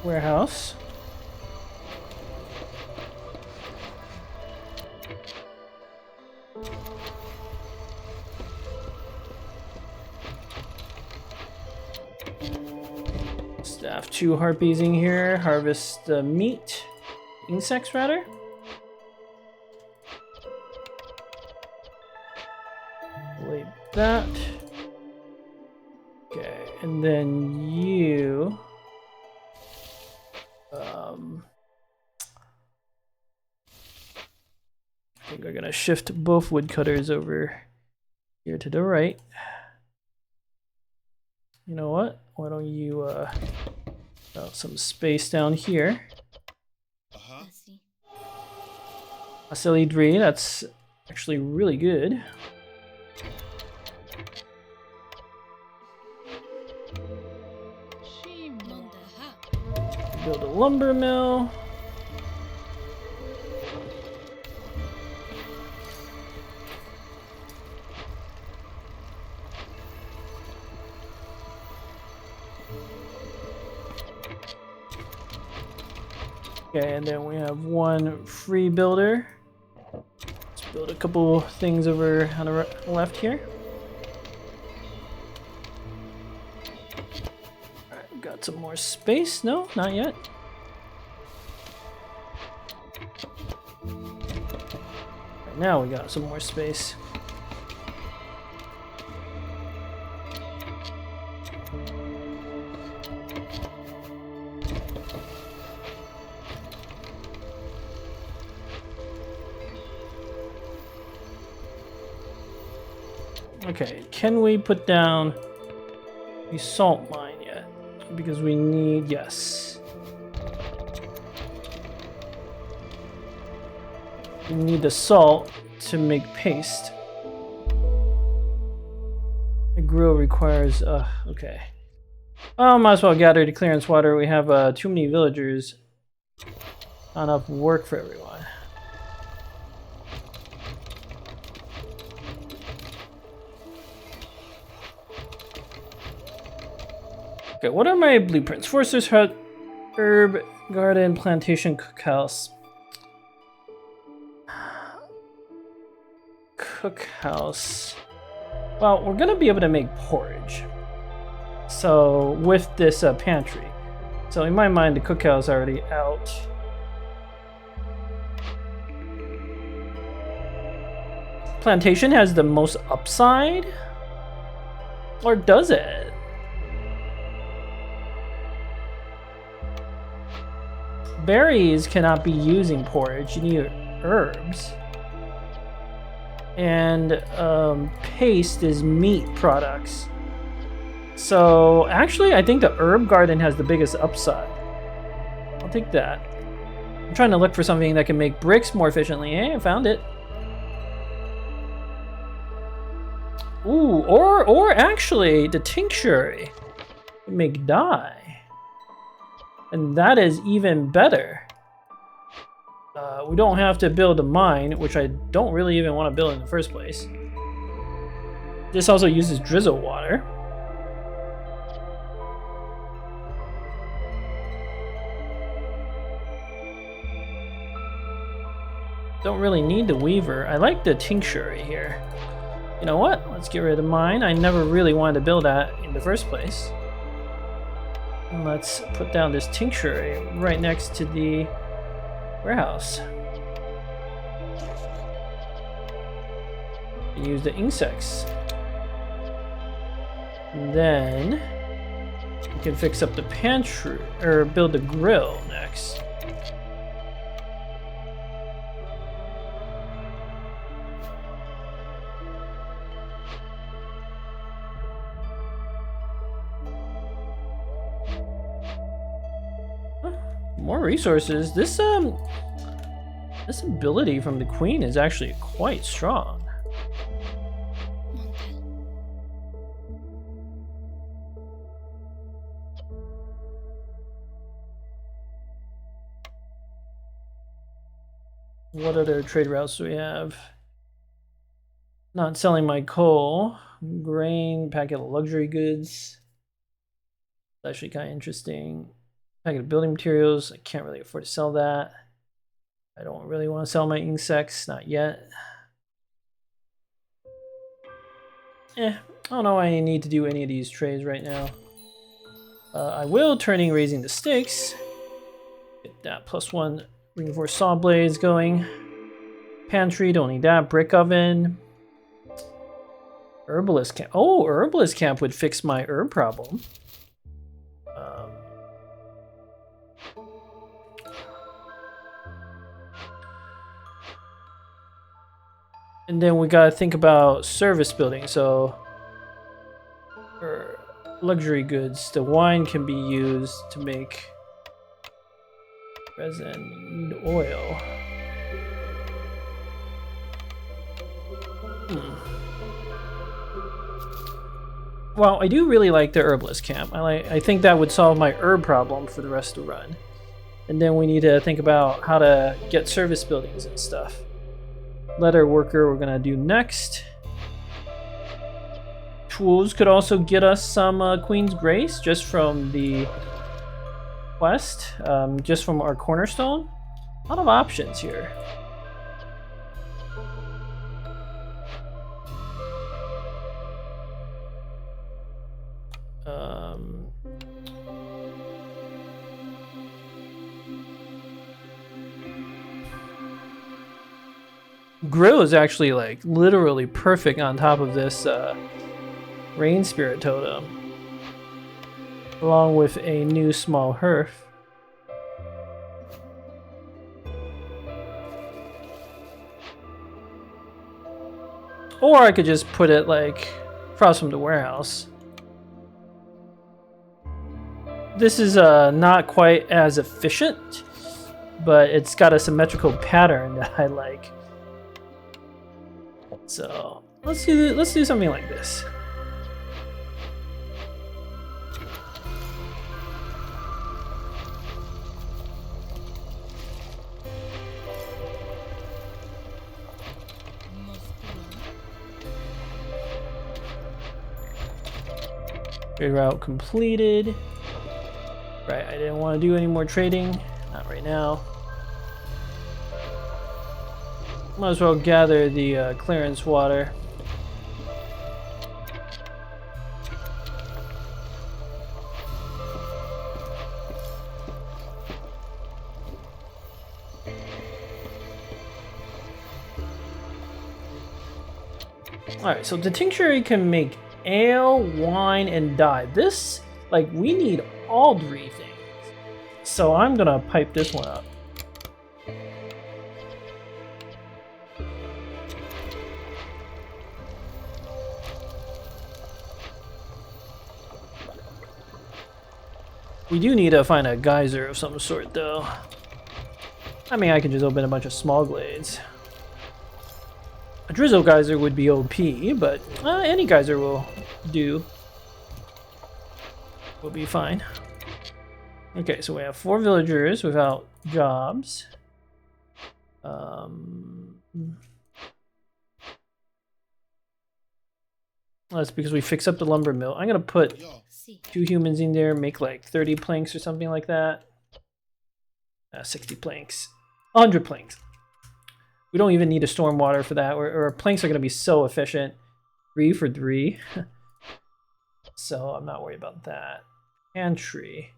A: warehouse. Staff 2 harpies in here, harvest the meat, insects rather. Delete that. Okay, and then you I think we're gonna shift both woodcutters over here to the right. You know what? Why don't you some space down here? Silly 3, that's actually really good. Build a lumber mill. Okay, and then we have 1 free builder. Let's build a couple things over on the left here. Alright, we've got some more space. No, not yet. Right, now we got some more space. Okay, can we put down the salt mine yet? Because we need, yes. We need the salt to make paste. The grill requires, okay. Well, might as well gather the clearance water. We have too many villagers. Not enough work for everyone. Okay, what are my blueprints? Forester's Hut, Herb, Garden, Plantation, Cookhouse. Cookhouse. Well, we're gonna be able to make porridge. So, with this pantry. So in my mind, the cookhouse already out. Plantation has the most upside? Or does it? Berries cannot be used in porridge. You need herbs. And paste is meat products. So actually, I think the herb garden has the biggest upside. I'll take that. I'm trying to look for something that can make bricks more efficiently. Hey, I found it. Ooh, or actually, the tincture can make dye. And that is even better. We don't have to build a mine, which I don't really even want to build in the first place. This also uses drizzle water. Don't really need the weaver. I like the tincture here. You know what? Let's get rid of mine. I never really wanted to build that in the first place. And let's put down this tincture right next to the warehouse. Use the insects. And then we can fix up the pantry or build the grill next. More resources. This ability from the queen is actually quite strong. What other trade routes do we have? Not selling my coal. Grain, packet of luxury goods. That's actually kind of interesting. Packet of building materials. I can't really afford to sell that. I don't really want to sell my insects. Not yet. I don't know why I need to do any of these trades right now. I will turning raising the sticks. Get that +1 reinforced saw blades going. Pantry, don't need that. Brick oven. Herbalist camp. Oh, herbalist camp would fix my herb problem. And then we gotta think about service building. So, for luxury goods, the wine can be used to make resin and oil. Well, I do really like the herbalist camp. I think that would solve my herb problem for the rest of the run. And then we need to think about how to get service buildings and stuff. Leather worker we're gonna do next. Tools could also get us some Queen's Grace just from the quest, just from our cornerstone. A lot of options here. Grill is actually like literally perfect on top of this rain spirit totem, along with a new small hearth. Or I could just put it like across from the warehouse. This is not quite as efficient, but it's got a symmetrical pattern that I like. So let's do something like this. Trade route completed. Right, I didn't want to do any more trading. Not right now. Might as well gather the clearance water. Alright, so the tincture can make ale, wine, and dye. This, like, we need all 3 things. So I'm gonna pipe this one up. We do need to find a geyser of some sort, though. I mean, I can just open a bunch of small glades. A drizzle geyser would be OP, but any geyser will do. Will be fine. Okay, so we have 4 villagers without jobs. That's because we fix up the lumber mill. I'm gonna put 2 humans in there, make like 30 planks or something like that. 60 planks. 100 planks. We don't even need a stormwater for that. Our planks are gonna be so efficient. 3 for 3. So I'm not worried about that. And tree.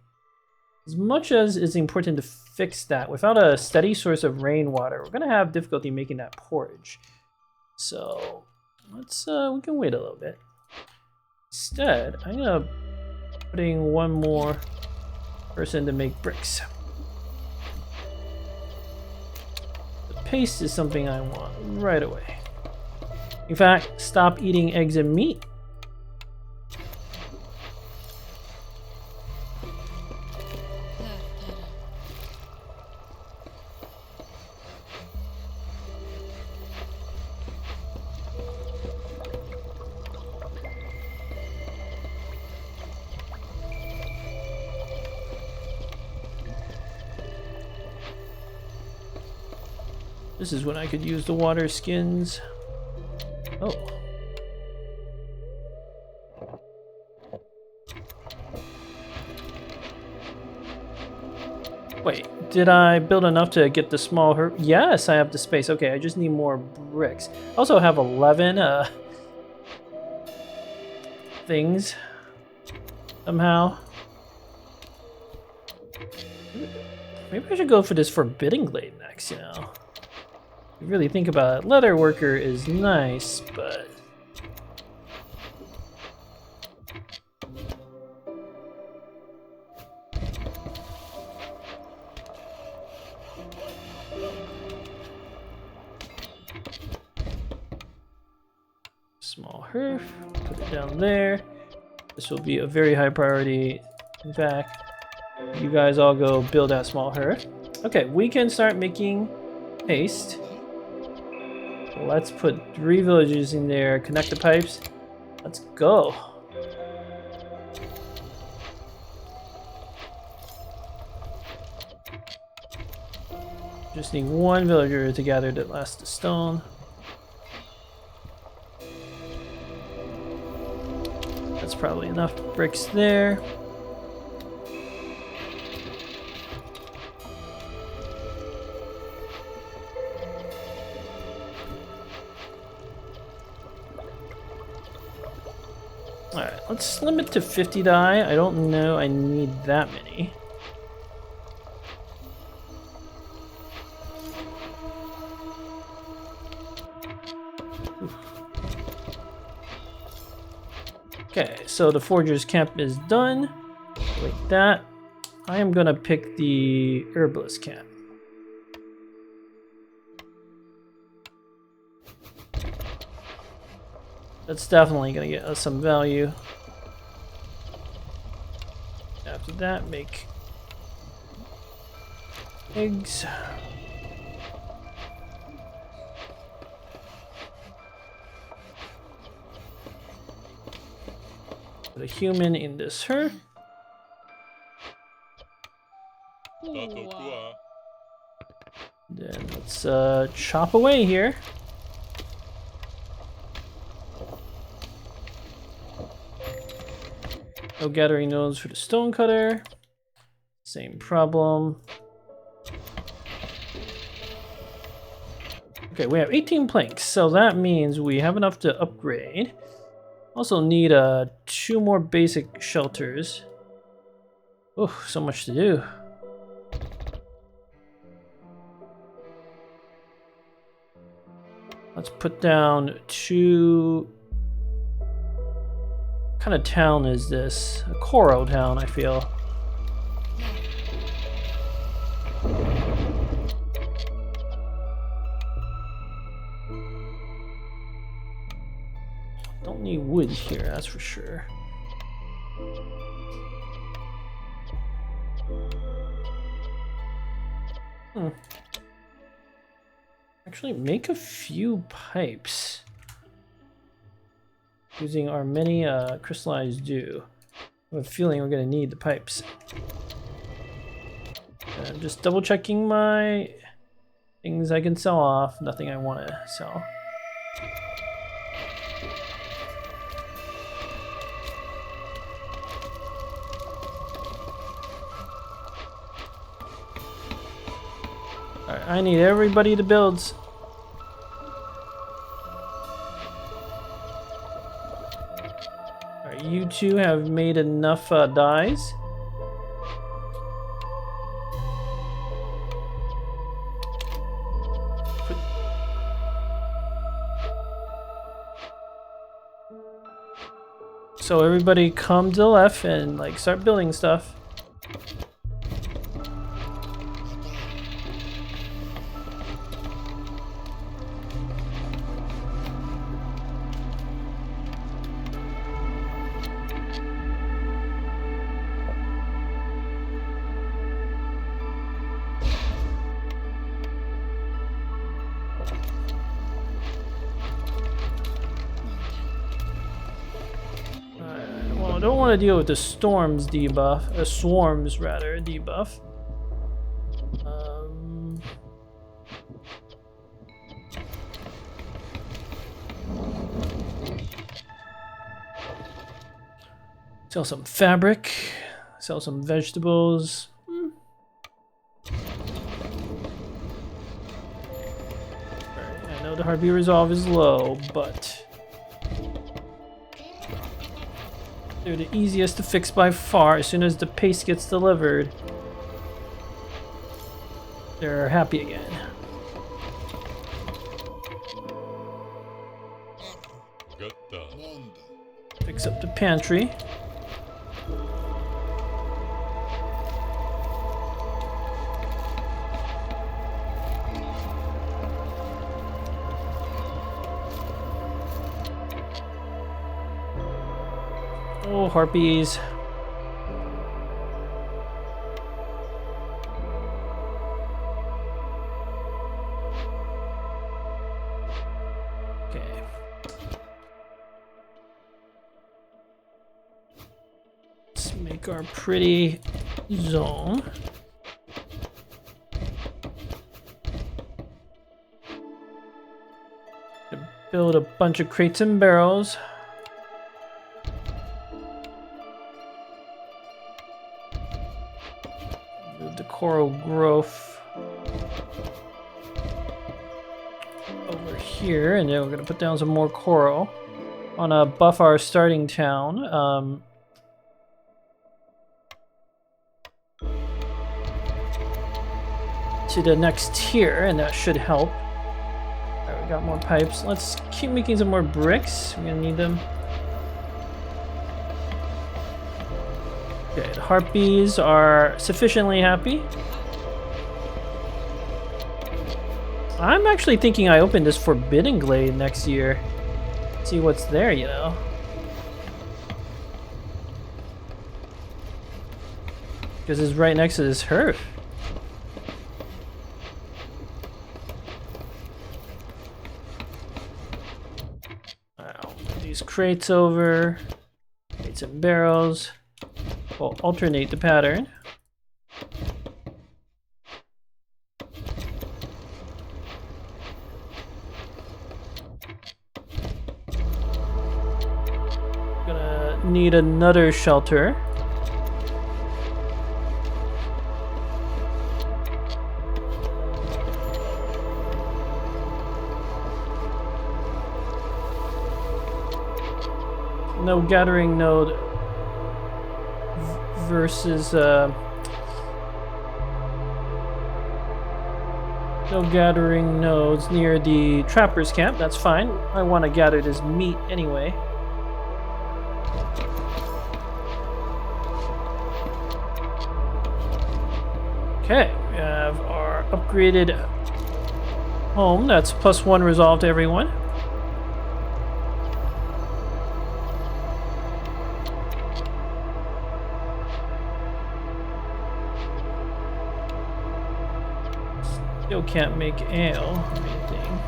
A: As much as it's important to fix that, without a steady source of rainwater, we're gonna have difficulty making that porridge. So let's we can wait a little bit. Instead, I'm gonna putting 1 more person to make bricks. The paste is something I want right away. In fact, stop eating eggs and meat. This is when I could use the water skins. Oh. Wait, did I build enough to get the small herb? Yes, I have the space. Okay, I just need more bricks. I also have 11 things somehow. Maybe I should go for this Forbidden Glade next, you know. If you really think about it, leather worker is nice, but small hearth, put it down there. This will be a very high priority. In fact, you guys all go build that small hearth. Okay, we can start making paste. Let's put 3 villages in there, connect the pipes. Let's go. Just need 1 villager to gather the last stone. That's probably enough bricks there. Alright, let's limit to 50 dye. I don't know I need that many. Okay, so the forger's camp is done. Like that. I am gonna pick the herbalist camp. That's definitely gonna get us some value. After that, make eggs. Put a human in this hearth. Then let's chop away here. No gathering nodes for the stone cutter. Same problem. Okay, we have 18 planks, so that means we have enough to upgrade. Also need 2 more basic shelters. Oh, so much to do. Let's put down 2. What kind of town is this? A Coro town, I feel. Don't need wood here, that's for sure. Actually, make a few pipes using our many crystallized dew. I have a feeling we're going to need the pipes. I'm just double checking my things I can sell off. Nothing I want to sell. Alright, I need everybody to build. Alright, you two have made enough dyes. So everybody come to the left and like start building stuff. I don't want to deal with the storms debuff, swarms rather debuff. Sell some fabric, sell some vegetables. Right, I know the Harpy resolve is low, but they're the easiest to fix by far. As soon as the paste gets delivered, they're happy again. Fix up the pantry. Oh, harpies. Okay. Let's make our pretty zone. Build a bunch of crates and barrels. Coral growth over here, and then we're gonna put down some more coral. Wanna buff our starting town. To the next tier, and that should help. Alright, we got more pipes. Let's keep making some more bricks. We're gonna need them. Okay, the harpies are sufficiently happy. I'm actually thinking I open this Forbidden Glade next year. See what's there, you know. Because it's right next to this hearth. I'll put these crates over. Crates and barrels. We'll alternate the pattern. Gonna need another shelter. No gathering node versus No gathering nodes near the trapper's camp. That's fine. I want to gather this meat anyway. Okay, we have our upgraded home. That's +1 resolve to everyone. Still can't make ale or anything.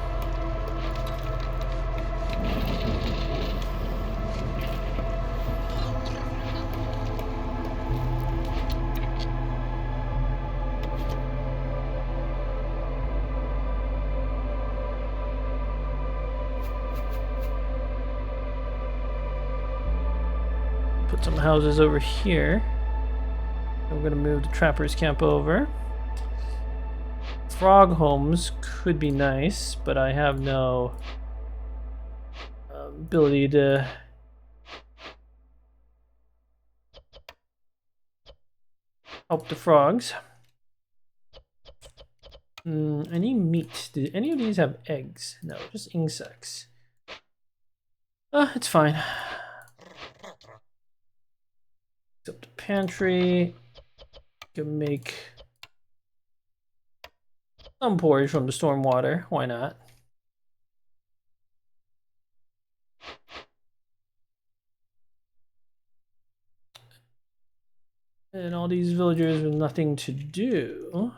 A: Put some houses over here. And we're gonna move the trapper's camp over. Frog homes could be nice, but I have no ability to help the frogs. I need meat. Do any of these have eggs? No, just insects. It's fine. Except the pantry. Can make some porridge from the storm water. Why not? And all these villagers with nothing to do.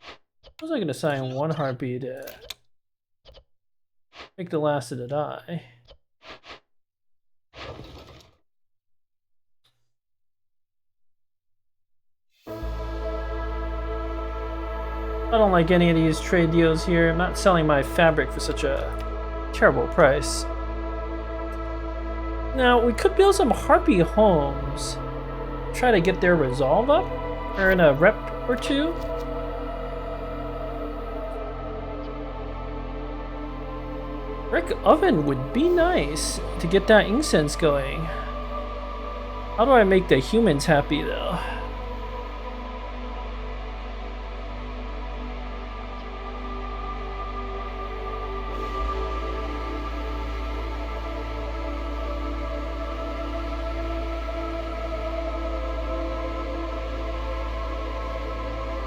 A: I was I gonna assign one harpy to make the last of the die. I don't like any of these trade deals here. I'm not selling my fabric for such a terrible price. Now, we could build some harpy homes. Try to get their resolve up. Earn a rep or two. Brick oven would be nice to get that incense going. How do I make the humans happy though?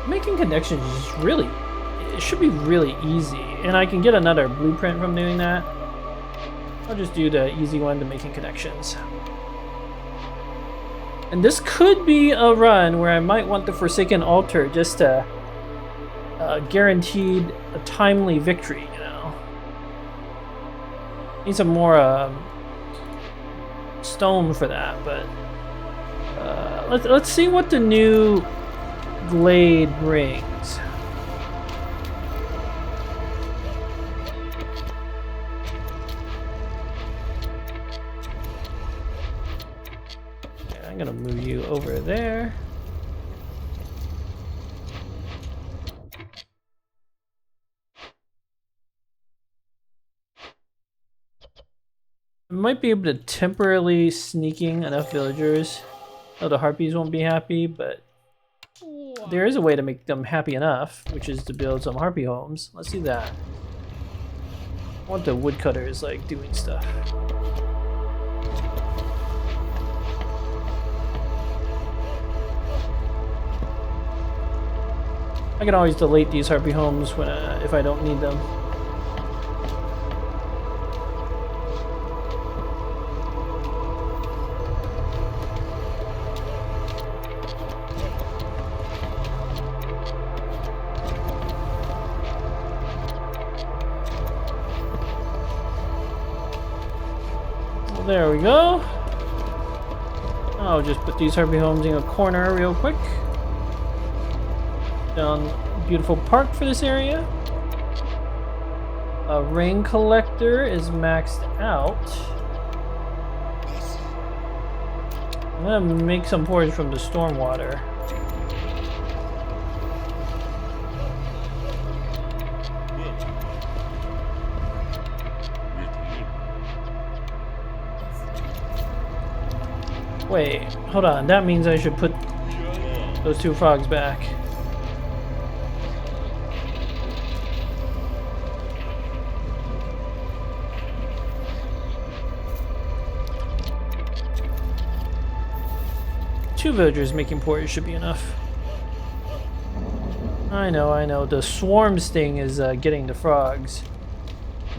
A: Making connections is really, it should be really easy, and I can get another blueprint from doing that. I'll just do the easy one to making connections. And this could be a run where I might want the Forsaken Altar just to guaranteed a timely victory, you know. Need some more stone for that, but let's see what the new glade brings. Okay, I'm gonna move you over there. I might be able to temporarily sneaking enough villagers so the harpies won't be happy, but there is a way to make them happy enough, which is to build some harpy homes. Let's do that. I want the woodcutters like doing stuff. I can always delete these harpy homes when if I don't need them. There we go. I'll just put these harpy homes in a corner real quick. Down beautiful park for this area. A rain collector is maxed out. I'm gonna make some porridge from the storm water. Wait, hold on. That means I should put those two frogs back. 2 villagers making portage should be enough. I know. The swarms thing is getting the frogs.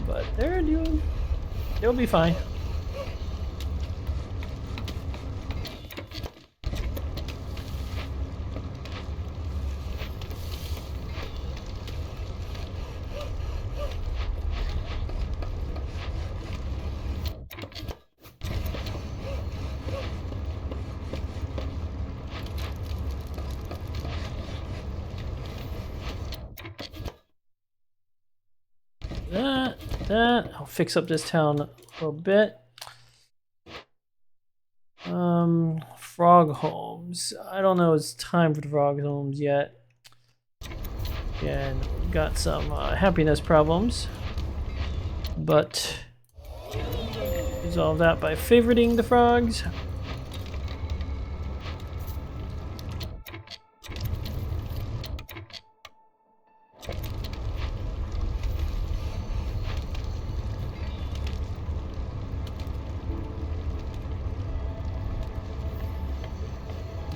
A: But they'll be fine. That. I'll fix up this town a little bit. Frog homes. I don't know it's time for the frog homes yet. Again, we've got some happiness problems. But resolve that by favoriting the frogs.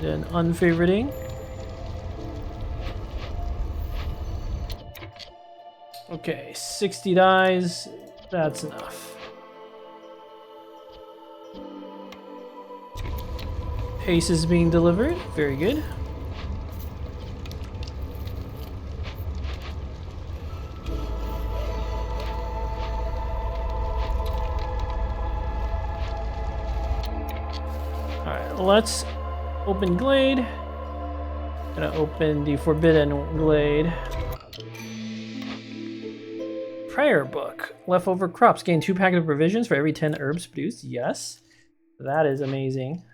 A: Then unfavoriting. Okay, 60 dies. That's enough. Pace is being delivered. Very good. Alright, let's open glade. Gonna open the forbidden glade. Prayer book. Leftover crops. Gain 2 packets of provisions for every 10 herbs produced. Yes. That is amazing.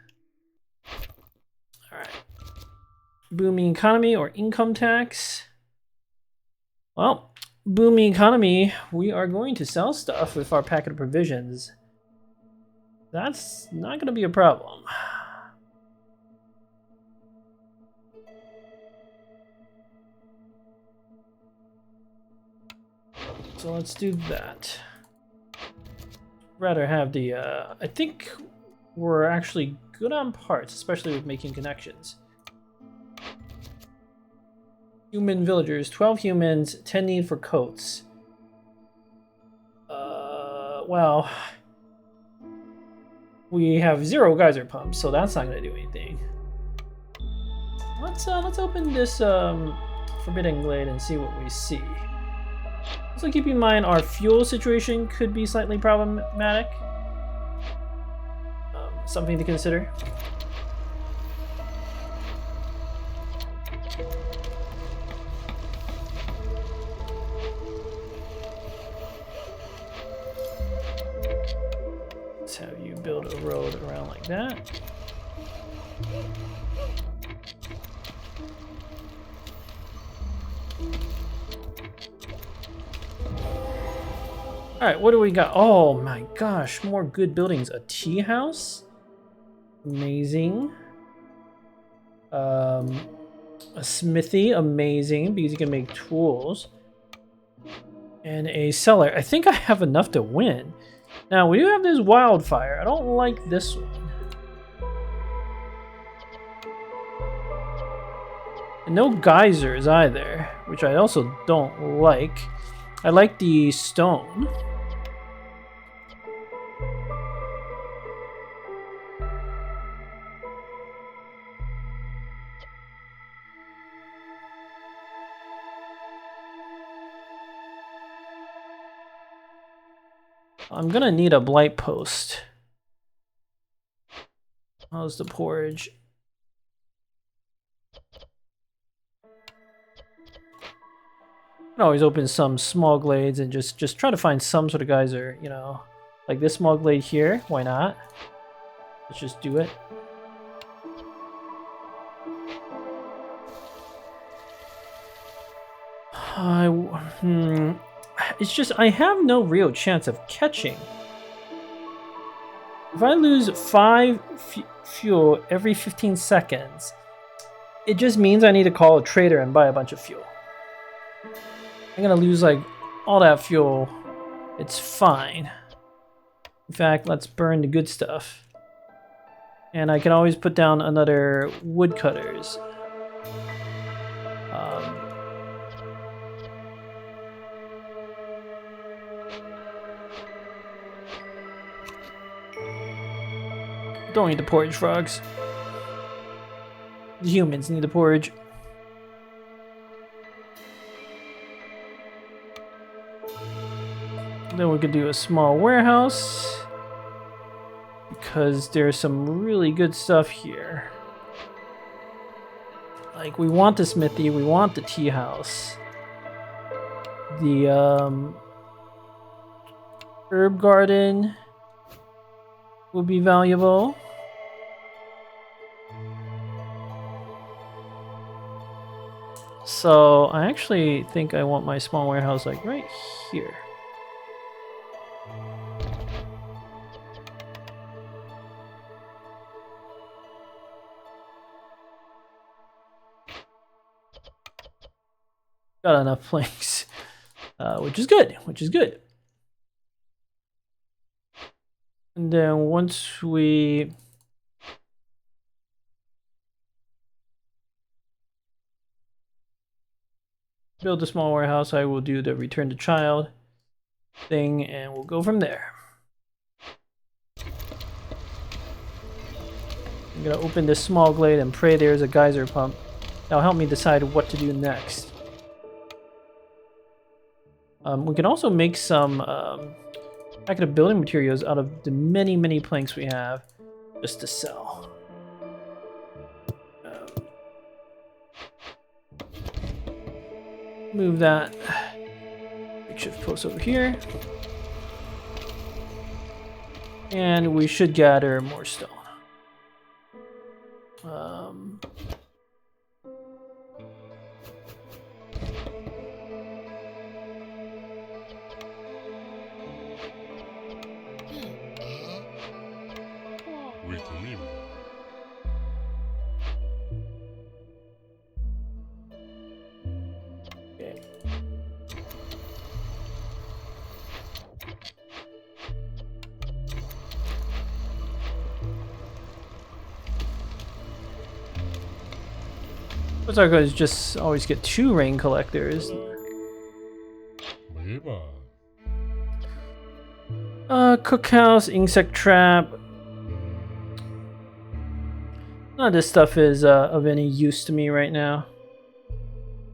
A: Alright. Booming economy or income tax. Well, booming economy. We are going to sell stuff with our packet of provisions. That's not going to be a problem. So let's do that. Rather have the, I think we're actually good on parts, especially with making connections. Human villagers, 12 humans, 10 need for coats. Well, we have 0 geyser pumps, so that's not going to do anything. Let's open this forbidden glade and see what we see. Also keep in mind our fuel situation could be slightly problematic. Something to consider. Let's have you build a road around like that. Alright, what do we got? Oh my gosh, more good buildings. A tea house? Amazing. A smithy? Amazing, because you can make tools. And a cellar. I think I have enough to win. Now, we do have this wildfire. I don't like this one. And no geysers either, which I also don't like. I like the stone. I'm gonna need a blight post. How's the porridge? I can always open some small glades and just try to find some sort of geyser, you know, like this small glade here. Why not? Let's just do it. It's just I have no real chance of catching. If I lose 5 fuel every 15 seconds, it just means I need to call a trader and buy a bunch of fuel. I'm gonna lose like all that fuel. It's fine. In fact, let's burn the good stuff. And I can always put down another woodcutters. Don't need the porridge, frogs. The humans need the porridge. Then we could do a small warehouse, because there's some really good stuff here. Like, we want the smithy, we want the tea house. The herb garden will be valuable. So I actually think I want my small warehouse like right here. Got enough planks, which is good, And then once we build a small warehouse, I will do the return to child thing, and we'll go from there. I'm gonna open this small glade and pray there's a geyser pump. That'll help me decide what to do next. We can also make some packet of building materials out of the many planks we have, just to sell. Move that makeshift post over here, and we should gather more stone. What's our goal is just always get 2 rain collectors. Cookhouse, insect trap. None of this stuff is of any use to me right now.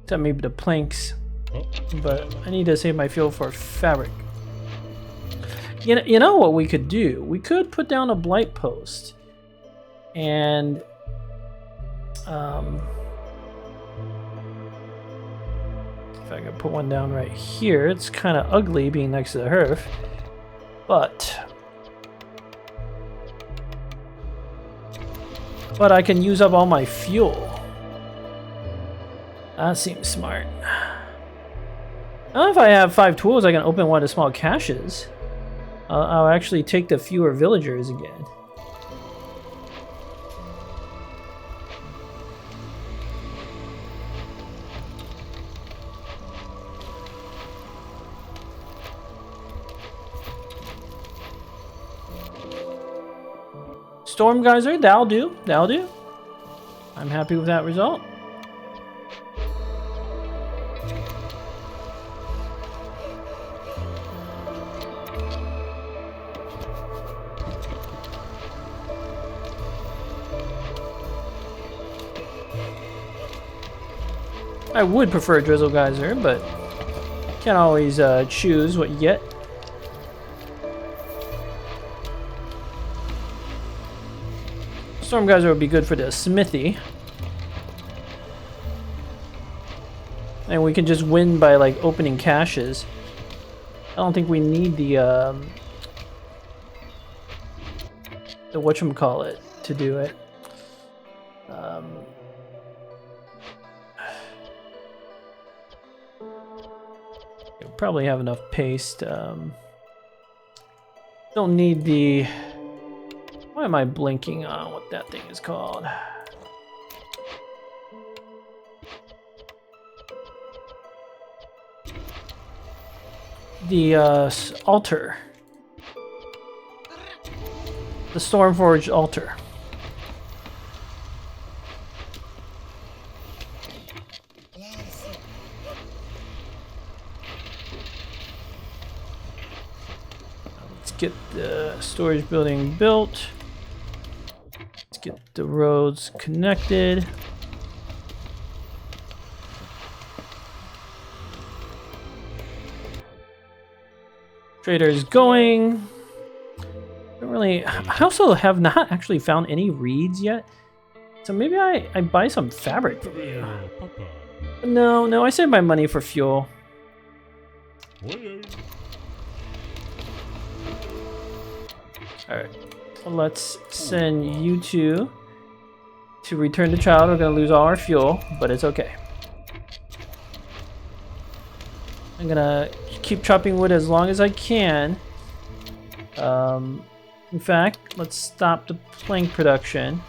A: Except maybe the planks. But I need to save my fuel for fabric. You know what we could do? We could put down a blight post. And if I could put one down right here, it's kind of ugly being next to the hearth, but I can use up all my fuel. That seems smart. Now if I have 5 tools, I can open one of the small caches. I'll actually take the fewer villagers again. Storm Geyser, that'll do. I'm happy with that result. I would prefer Drizzle Geyser, but can't always choose what you get. Storm Geyser would be good for the smithy. And we can just win by like opening caches. I don't think we need the whatchamacallit to do it. You'll probably have enough paste. Don't need the... Why am I blinking on what that thing is called? The altar. The Stormforged altar. get the storage building built. Let's get the roads connected. Trader's going. Don't really. I also have not actually found any reeds yet, so maybe I buy some fabric from you. No, I save my money for fuel. Alright, let's send you two to return the child. We're gonna lose all our fuel, but it's okay. I'm gonna keep chopping wood as long as I can. In fact, let's stop the plank production.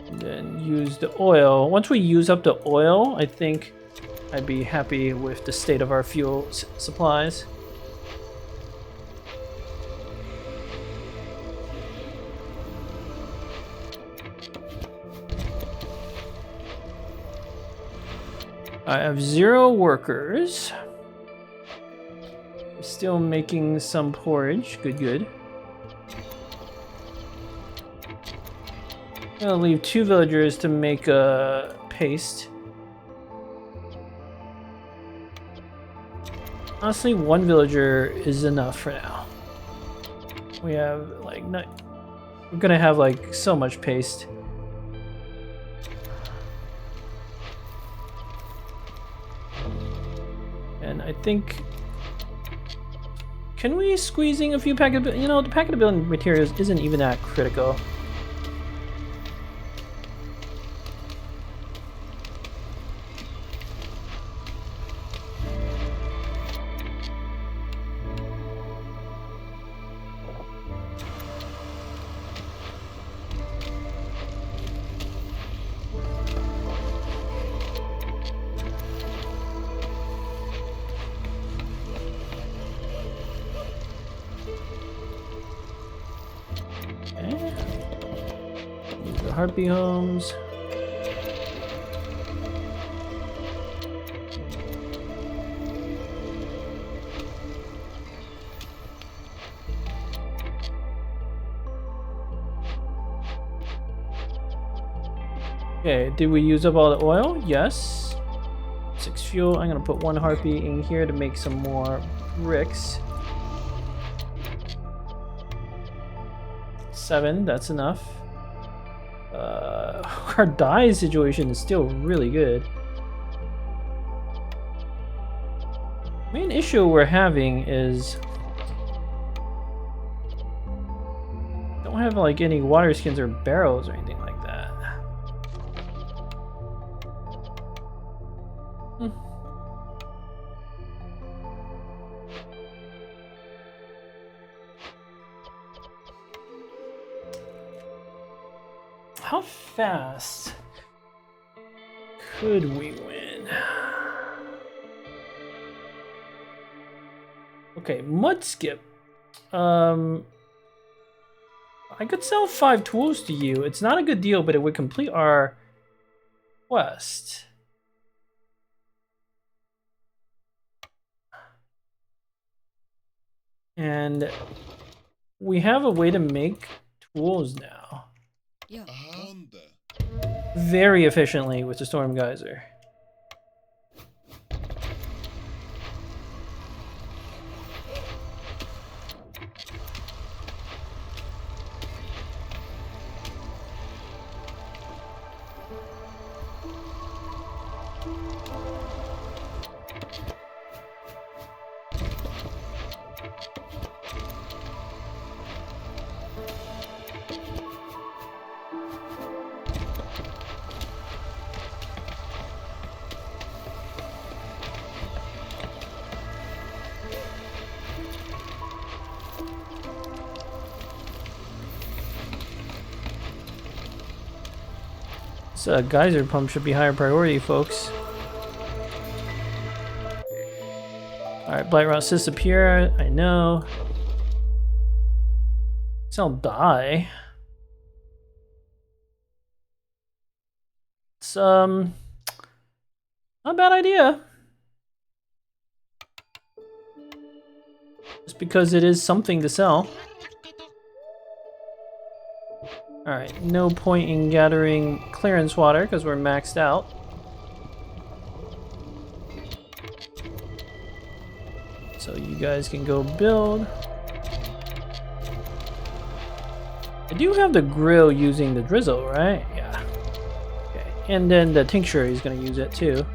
A: And then use the oil. Once we use up the oil, I think I'd be happy with the state of our fuel supplies. I have 0 workers. Still making some porridge. Good. I'm gonna leave 2 villagers to make a paste. Honestly, 1 villager is enough for now. We have like we're gonna have like so much paste. And I think, can we squeezing a few packet? You know, the packet building materials isn't even that critical. Harpy homes. Okay, did we use up all the oil? Yes. 6 fuel. I'm gonna put 1 harpy in here to make some more bricks. 7, that's enough. Our dye situation is still really good. Main issue we're having is don't have like any water skins or barrels or anything like that. How fast could we win? Okay, mud skip. I could sell 5 tools to you. It's not a good deal, but it would complete our quest. And we have a way to make tools now. Very efficiently with the Storm Geyser. This geyser pump should be higher priority, folks. Alright, Blight Rot disappear, I know. Sell dye. It's not a bad idea. Just because it is something to sell. Alright, no point in gathering clearance water because we're maxed out. So you guys can go build. I do have the grill using the drizzle, right? Yeah. Okay, and then the tincture is going to use it too.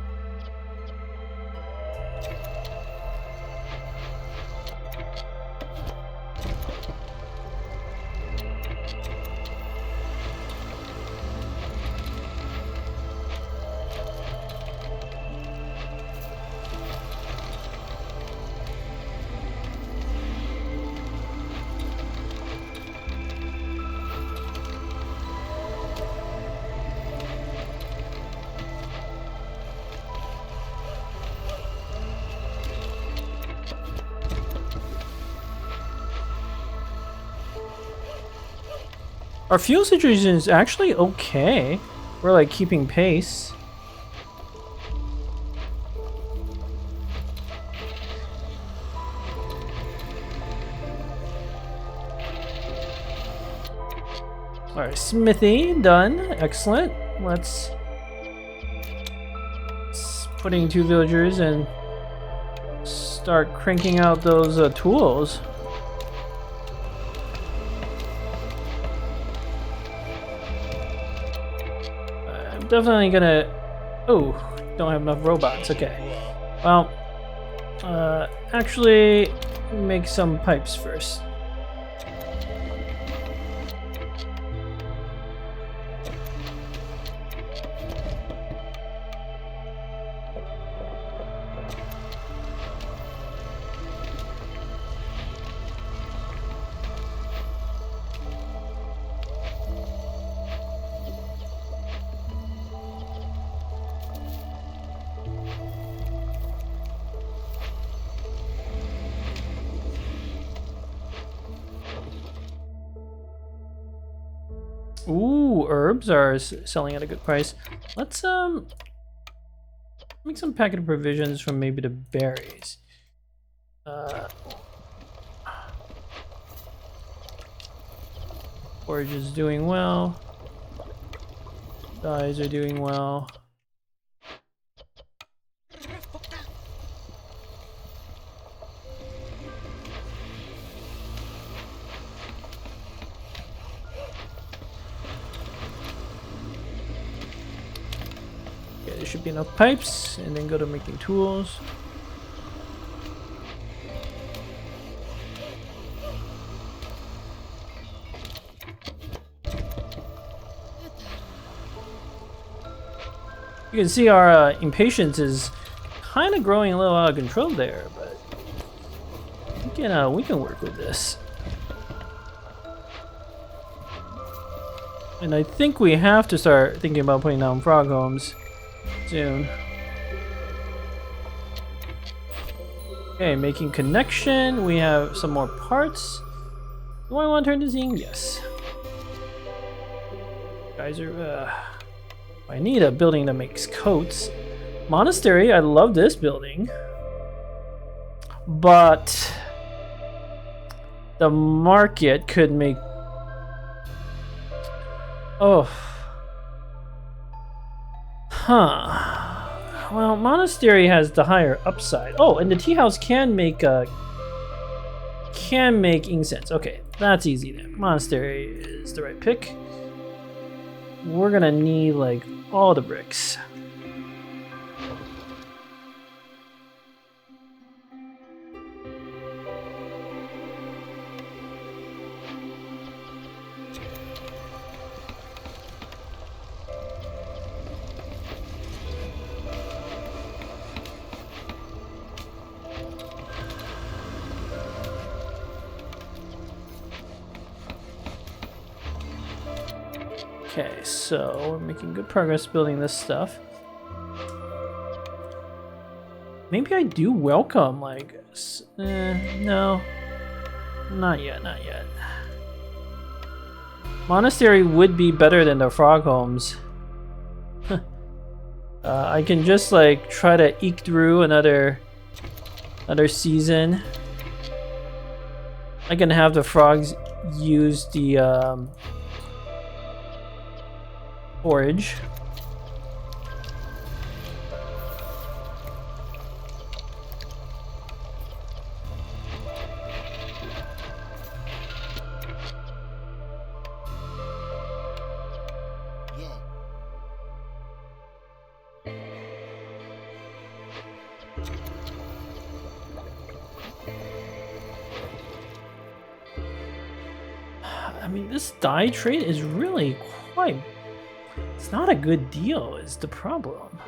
A: Our fuel situation is actually okay. We're like keeping pace. Alright, smithy done. Excellent. Let's putting 2 villagers and start cranking out those tools. Definitely gonna... Oh, don't have enough robots. Okay. Well, actually, make some pipes first. Ooh, herbs are selling at a good price. Let's make some packet of provisions from maybe the berries. Forage is doing well. Dyes are doing well. There should be enough pipes, and then go to making tools. You can see our impatience is kind of growing a little out of control there, but we can work with this. And I think we have to start thinking about putting down frog homes soon. Okay, making connection. We have some more parts. Do I want to turn to zinc? Yes. Guys are. I need a building that makes coats. Monastery. I love this building, but the market could make. Oh. Huh. Well, monastery has the higher upside. Oh, and the tea house can make incense. Okay, that's easy then. Monastery is the right pick. We're gonna need like all the bricks. Okay, so we're making good progress building this stuff. Maybe I do welcome, like, no. Not yet, not yet. Monastery would be better than the frog homes. I can just like try to eke through another season. I can have the frogs use the forage. I mean, this dye trade is really quite... It's not a good deal, is the problem.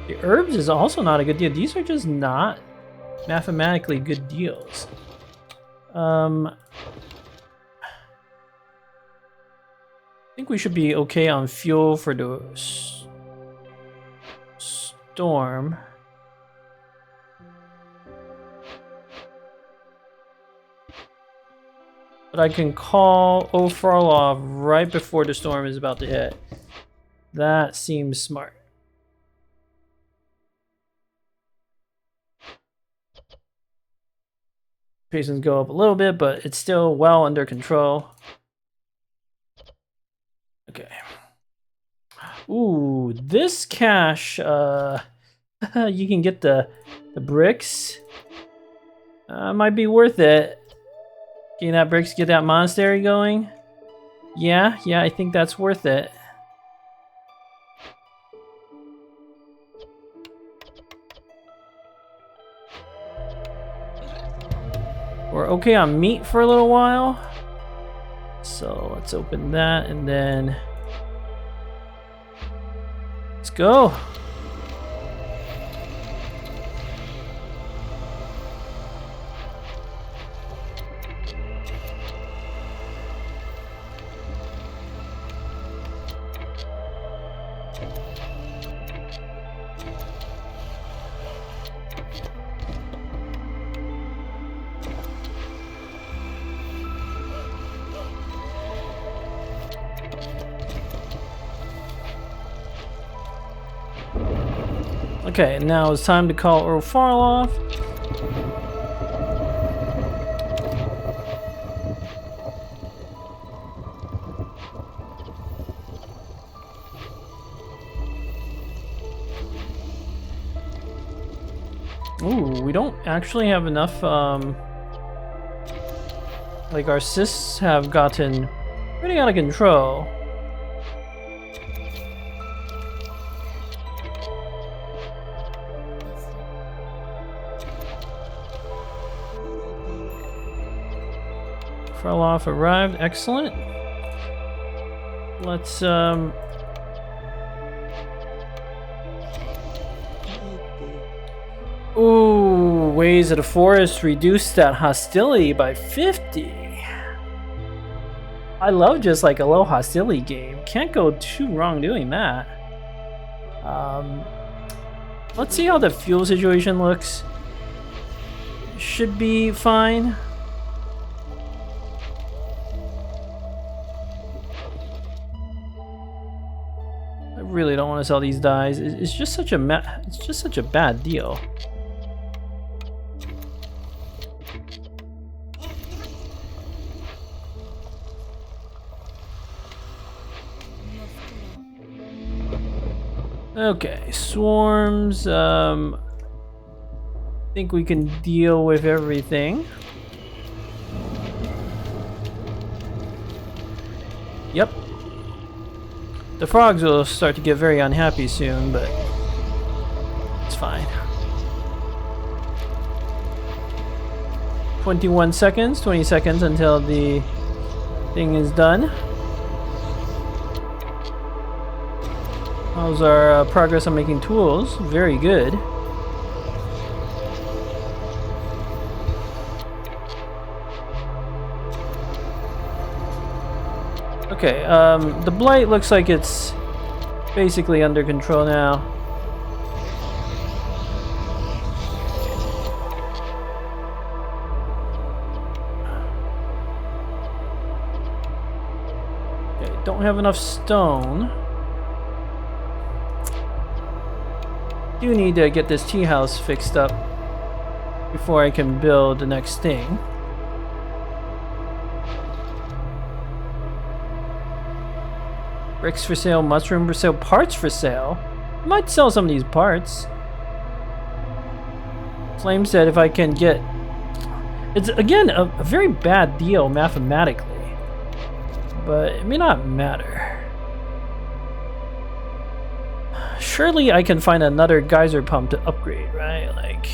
A: The herbs is also not a good deal. These are just not mathematically good deals. I think we should be okay on fuel for the storm. But I can call O'Farloff right before the storm is about to hit. That seems smart. Patience go up a little bit, but it's still well under control. Okay. Ooh, this cache, you can get the bricks. Might be worth it. Getting that bricks, get that monastery going. Yeah, I think that's worth it. We're okay on meat for a little while. So let's open that and then let's go. Okay, now it's time to call O'Farloff. Ooh, we don't actually have enough, like our cysts have gotten pretty out of control. Farloff arrived, excellent. Let's ooh, Ways of the Forest reduced that hostility by 50. I love just like a low hostility game. Can't go too wrong doing that. Let's see how the fuel situation looks. Should be fine. I really don't want to sell these dyes. It's just such a bad deal. Okay, swarms. I think we can deal with everything. Yep. The frogs will start to get very unhappy soon, but it's fine. 21 seconds, 20 seconds until the thing is done. How's our progress on making tools? Very good. Okay, the blight looks like it's basically under control now. don't have enough stone. Do need to get this tea house fixed up before I can build the next thing. Bricks for sale, mushroom for sale, parts for sale. I might sell some of these parts. Flame said if I can get... It's, again, a very bad deal mathematically. But it may not matter. Surely I can find another geyser pump to upgrade, right? Like...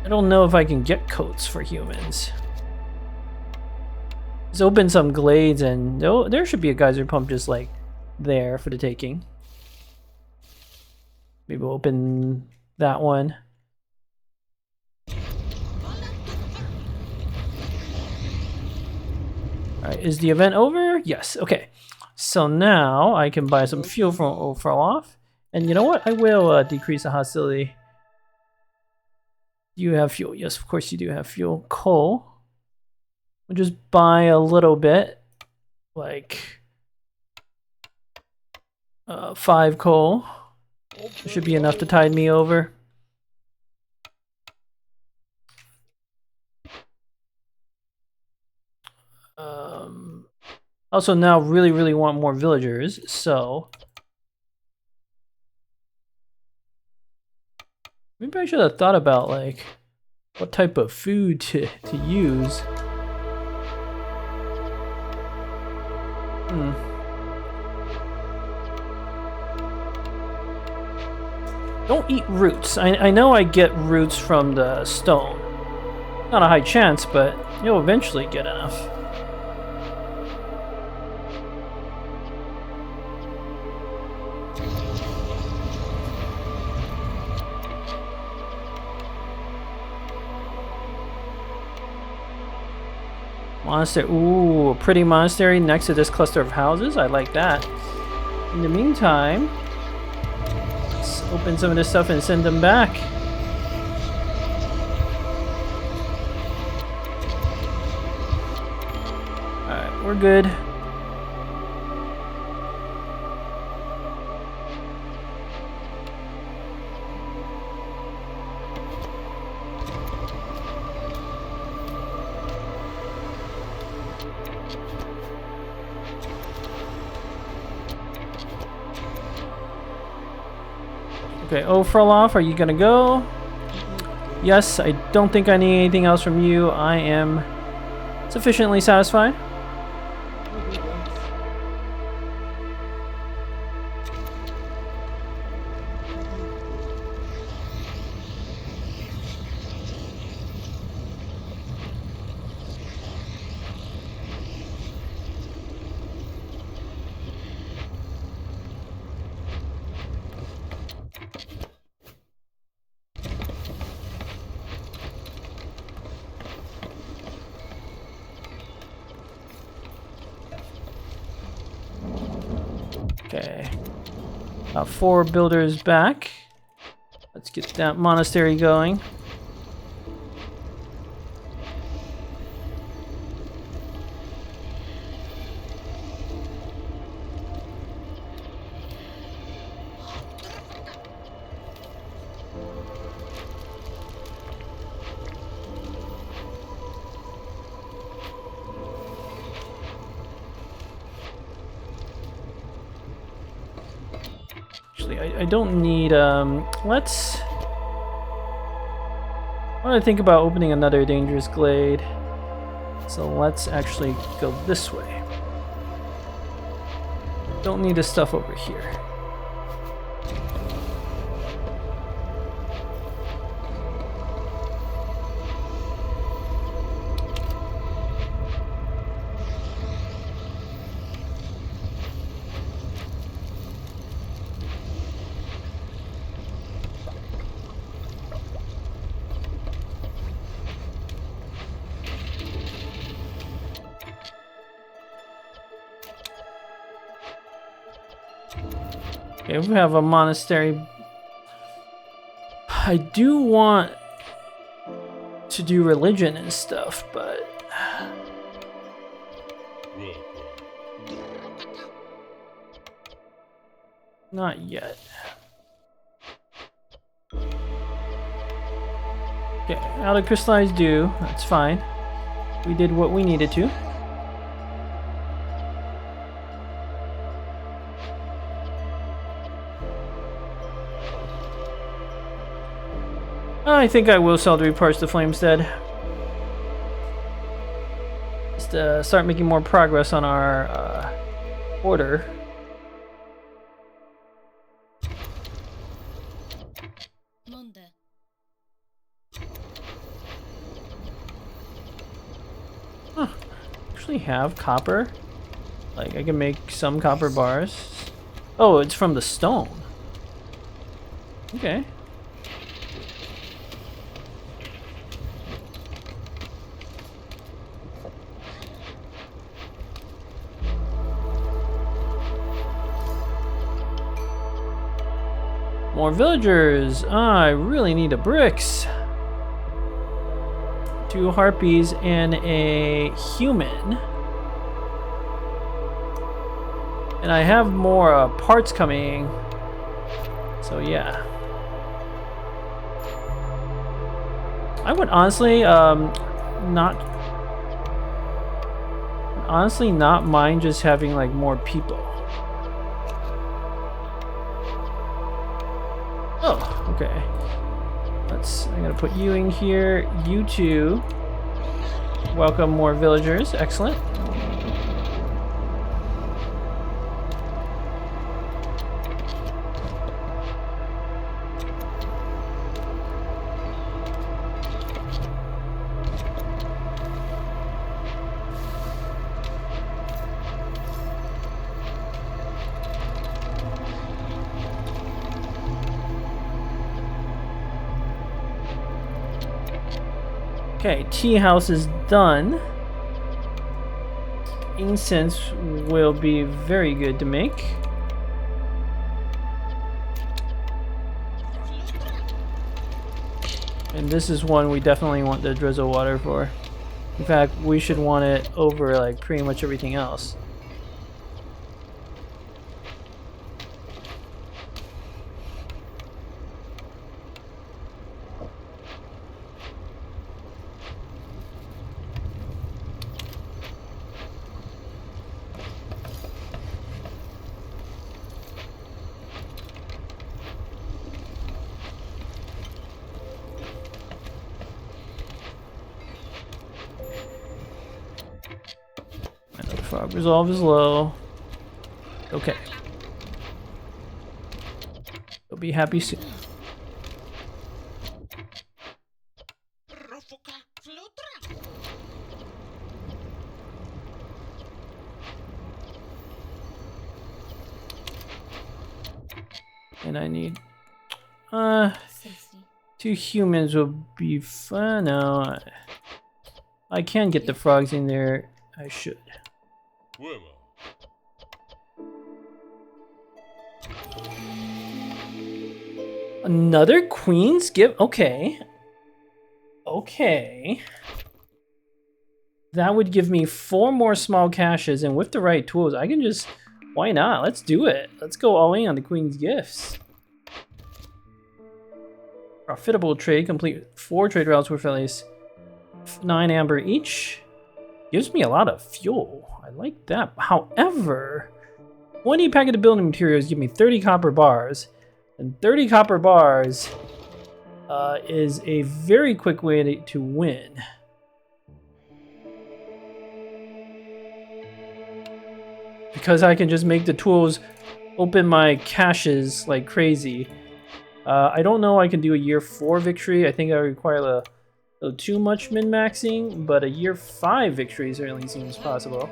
A: I don't know if I can get coats for humans. Let's open some glades and... Oh, there should be a geyser pump just like there for the taking. Maybe we'll open that one. Alright, is the event over? Yes, okay. So now I can buy some fuel from Overloft. And you know what? I will decrease the hostility. You have fuel. Yes, of course you do have fuel. Coal. We'll just buy a little bit. Like 5 coal. It should be enough to tide me over. Also now really want more villagers, so maybe I should have thought about like what type of food to use. Don't eat roots. I know I get roots from the stone. Not a high chance, but you'll eventually get enough. Monastery. Ooh, a pretty monastery next to this cluster of houses. I like that. In the meantime, let's open some of this stuff and send them back. Alright, we're good. Okay, Ofroloff, are you gonna go? Yes, I don't think I need anything else from you. I am sufficiently satisfied. Okay, 4 builders back. Let's get that monastery going. I don't need, let's... I want to think about opening another dangerous glade. So let's actually go this way. Don't need this stuff over here. Okay, we have a monastery. I do want to do religion and stuff, but Not yet. Okay, out of crystallized dew. That's fine. We did what we needed to. I think I will sell the Reparch the Flamestead. Just start making more progress on our order. Huh. Actually have copper. Like I can make some copper bars. Oh, it's from the stone. Okay. More villagers. I really need the bricks. 2 harpies and a human. And I have more parts coming. So yeah. I would honestly not mind just having like more people. Oh, okay. I'm gonna put you in here. You two. Welcome more villagers. Excellent. Okay, tea house is done. Incense will be very good to make. And this is one we definitely want the drizzle water for. In fact, we should want it over like pretty much everything else. Frog resolve is low. Okay. You'll be happy soon. And I need 2 humans will be fun. No, I can get the frogs in there. I should. Another queen's gift? Okay. Okay. That would give me 4 more small caches, and with the right tools, I can just... Why not? Let's do it. Let's go all in on the queen's gifts. Profitable trade. Complete 4 trade routes worth at least 9 amber each. Gives me a lot of fuel. I like that. However, 20 packet of building materials give me 30 copper bars. And 30 copper bars is a very quick way to win. Because I can just make the tools open my caches like crazy. I don't know I can do a year 4 victory. I think I require a little too much min-maxing, but a year 5 victory certainly seems possible.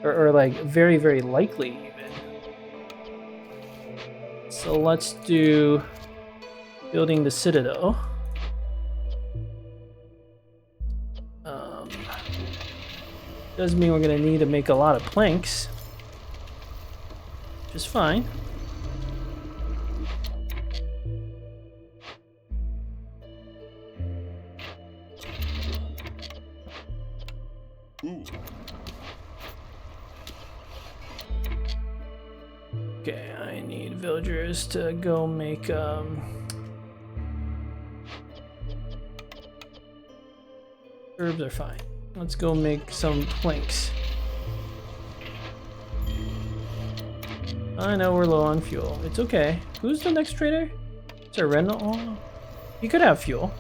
A: Or like very, very likely even. So let's do building the Citadel. Does mean we're gonna need to make a lot of planks. Which is fine. Okay, I need villagers to go make herbs are fine. Let's go make some planks. I know we're low on fuel. It's okay. Who's the next trader? Is there Renal? Oh, he could have fuel.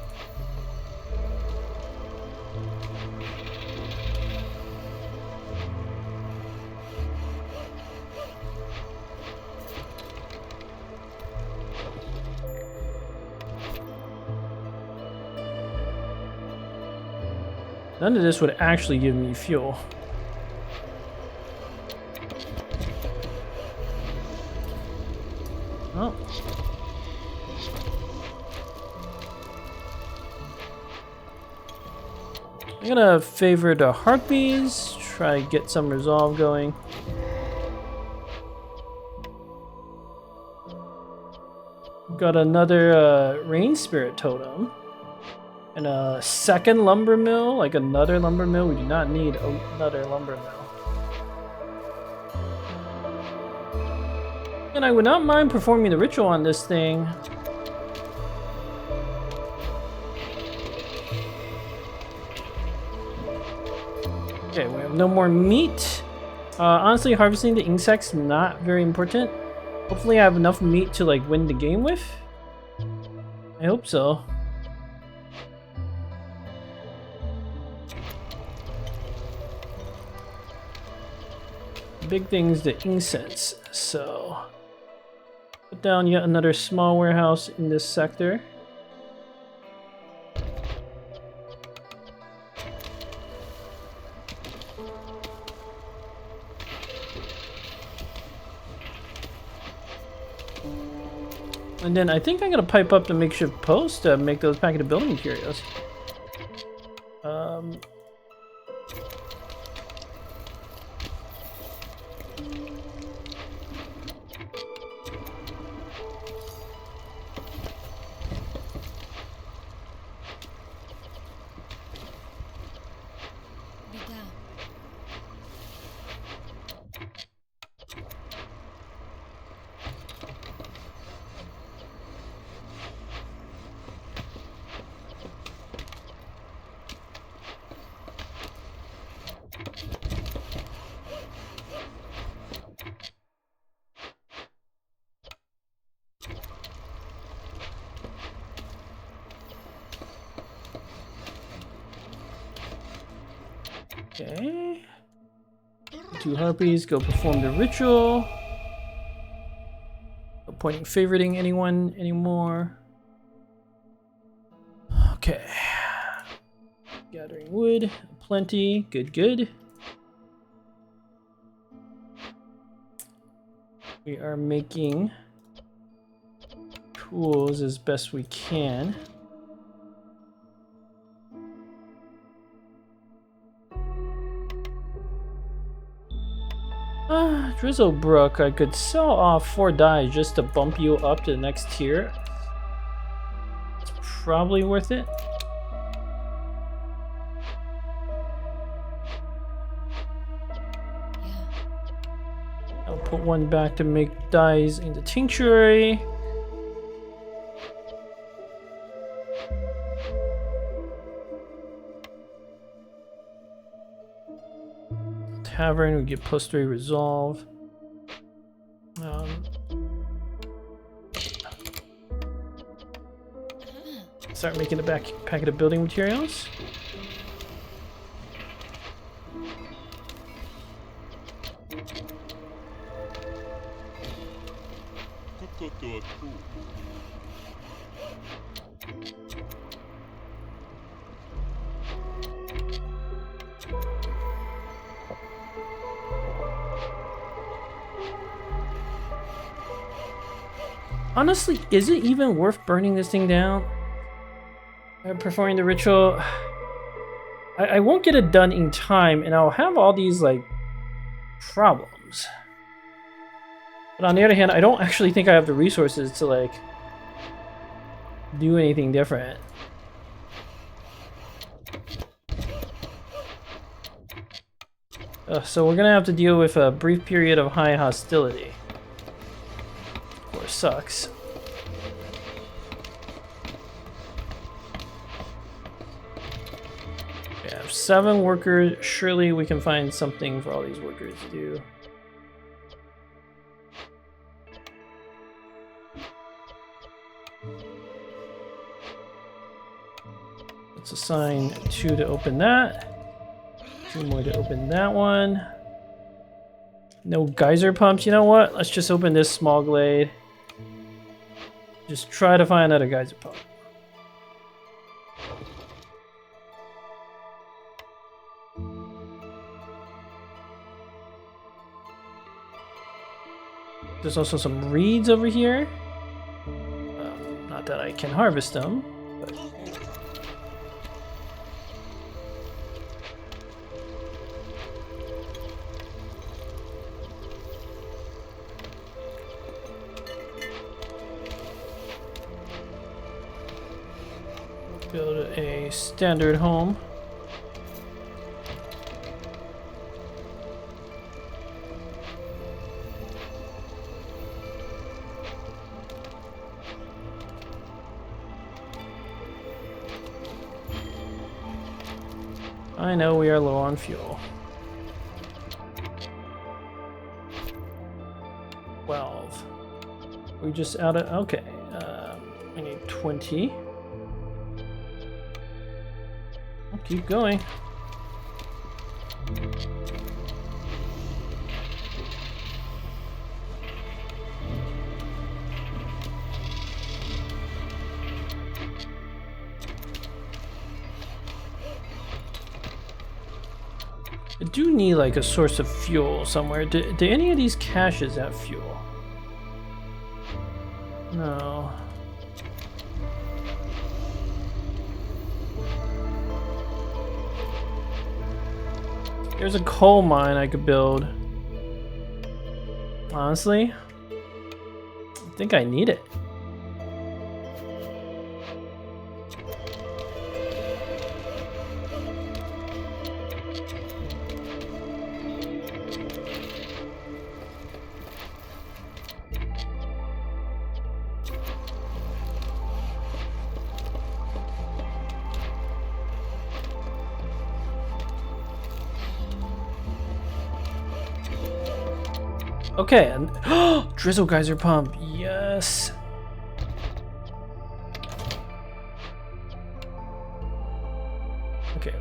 A: None of this would actually give me fuel. Oh. I'm gonna favor the harpies, try to get some resolve going. Got another rain spirit totem. And a second lumber mill, like another lumber mill. We do not need another lumber mill. And I would not mind performing the ritual on this thing. Okay, we have no more meat. Honestly, harvesting the insects not very important. Hopefully I have enough meat to like win the game with. I hope so. Big thing is the incense, so put down yet another small warehouse in this sector. And then I think I'm gonna pipe up the makeshift post to make those packet of building materials. Okay. Two harpies go perform the ritual. No point in favoriting anyone anymore. Okay. Gathering wood, plenty, good, good. We are making tools as best we can. Drizzlebrook, I could sell off 4 dyes just to bump you up to the next tier. It's probably worth it. I'll put one back to make dyes in the tinctuary. Tavern, we get +3 resolve. Start making the packet of building materials. Honestly, is it even worth burning this thing down? Performing the ritual, I won't get it done in time, and I'll have all these like problems. But on the other hand, I don't actually think I have the resources to like do anything different. So we're gonna have to deal with a brief period of high hostility. Of course sucks. We have 7 workers. Surely we can find something for all these workers to do. Let's assign 2 to open that. 2 more to open that one. No geyser pumps. You know what? Let's just open this small glade. Just try to find another geyser pump. There's also some reeds over here. Not that I can harvest them, but... Build a standard home. I know we are low on fuel. 12. We just out of... Okay. We need 20. I'll keep going. I do need like a source of fuel somewhere. Do any of these caches have fuel? No. There's a coal mine I could build. Honestly, I think I need it. Okay, and drizzle geyser pump, yes. Okay,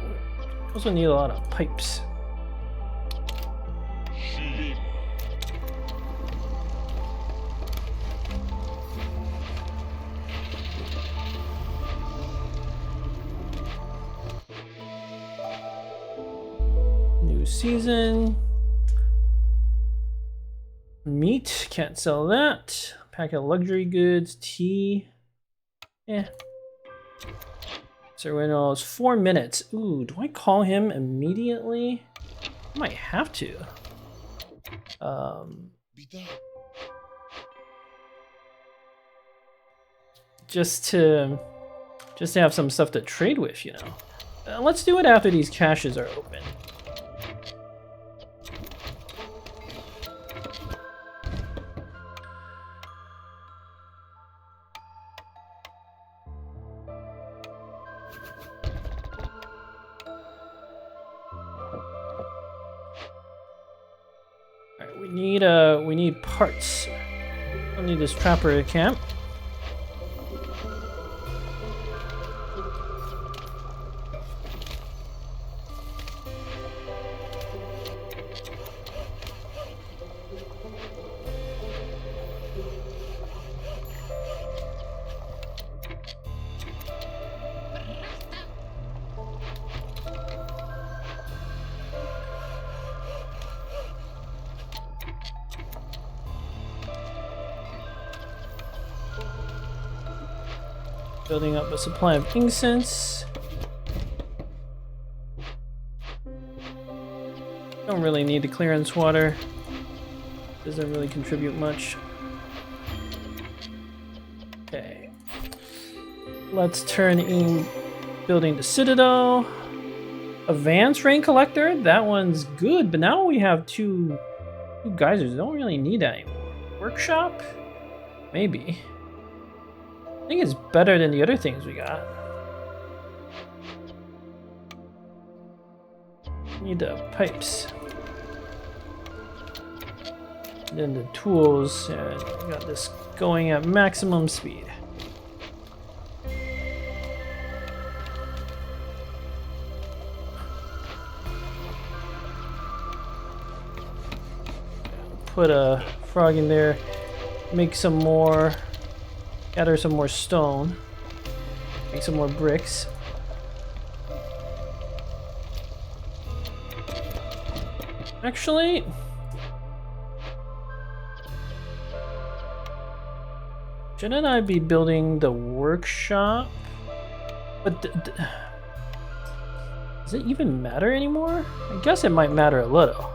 A: we also need a lot of pipes. New season. Meat, can't sell that. Packet of luxury goods, tea. Yeah. So we're in 4 minutes. Ooh, do I call him immediately? I might have to. Just to have some stuff to trade with, you know. Let's do it after these caches are open. We need parts. I'll need this trapper camp. Building up a supply of incense. Don't really need the clearance water. Doesn't really contribute much. Okay. Let's turn in building the Citadel. Advanced rain collector. That one's good, but now we have two geysers. Don't really need that anymore. Workshop. Maybe. I think it's better than the other things we got. Need the pipes. And then the tools. And I got this going at maximum speed. Put a frog in there. Make some more. Gather some more stone. Make some more bricks. Actually, shouldn't I be building the workshop? But does it even matter anymore? I guess it might matter a little.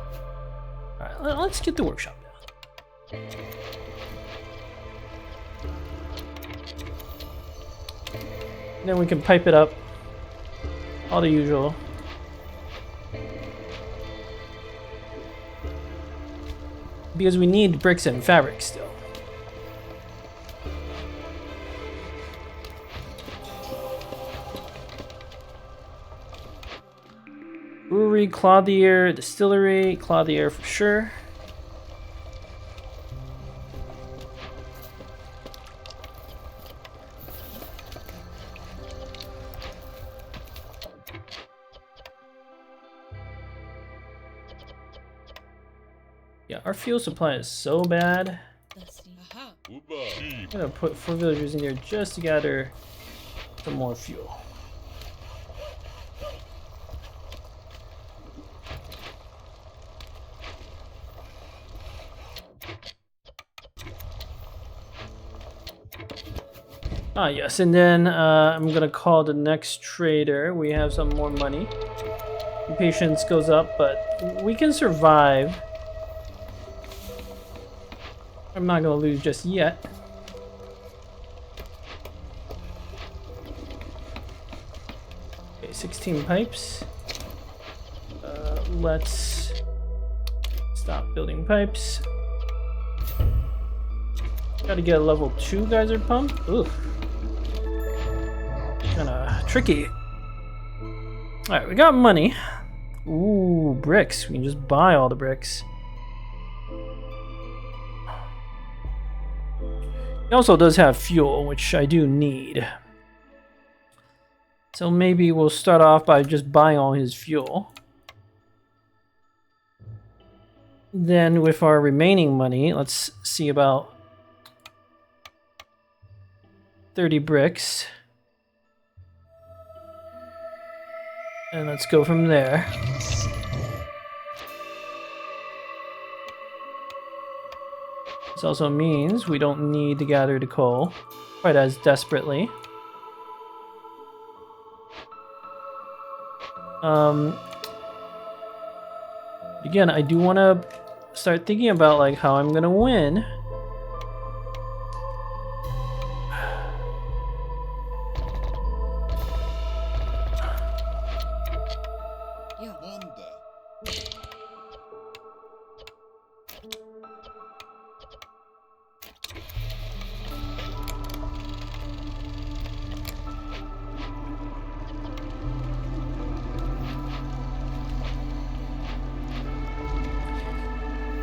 A: Alright, let's get the workshop down. And then we can pipe it up. All the usual. Because we need bricks and fabric still. Brewery, clothier, distillery, clothier for sure. Yeah, our fuel supply is so bad. I'm gonna put 4 villagers in there just to gather some more fuel. Ah, yes, and then I'm gonna call the next trader. We have some more money. Impatience goes up, but we can survive. I'm not gonna lose just yet. Okay, 16 pipes. Let's stop building pipes. Gotta get a level 2 geyser pump. Oof. Kinda tricky. Alright, we got money. Ooh, bricks. We can just buy all the bricks. It also does have fuel, which I do need. So maybe we'll start off by just buying all his fuel. Then with our remaining money, let's see about 30 bricks. And let's go from there. This also means we don't need to gather the coal quite as desperately. Again, I do want to start thinking about like how I'm gonna win.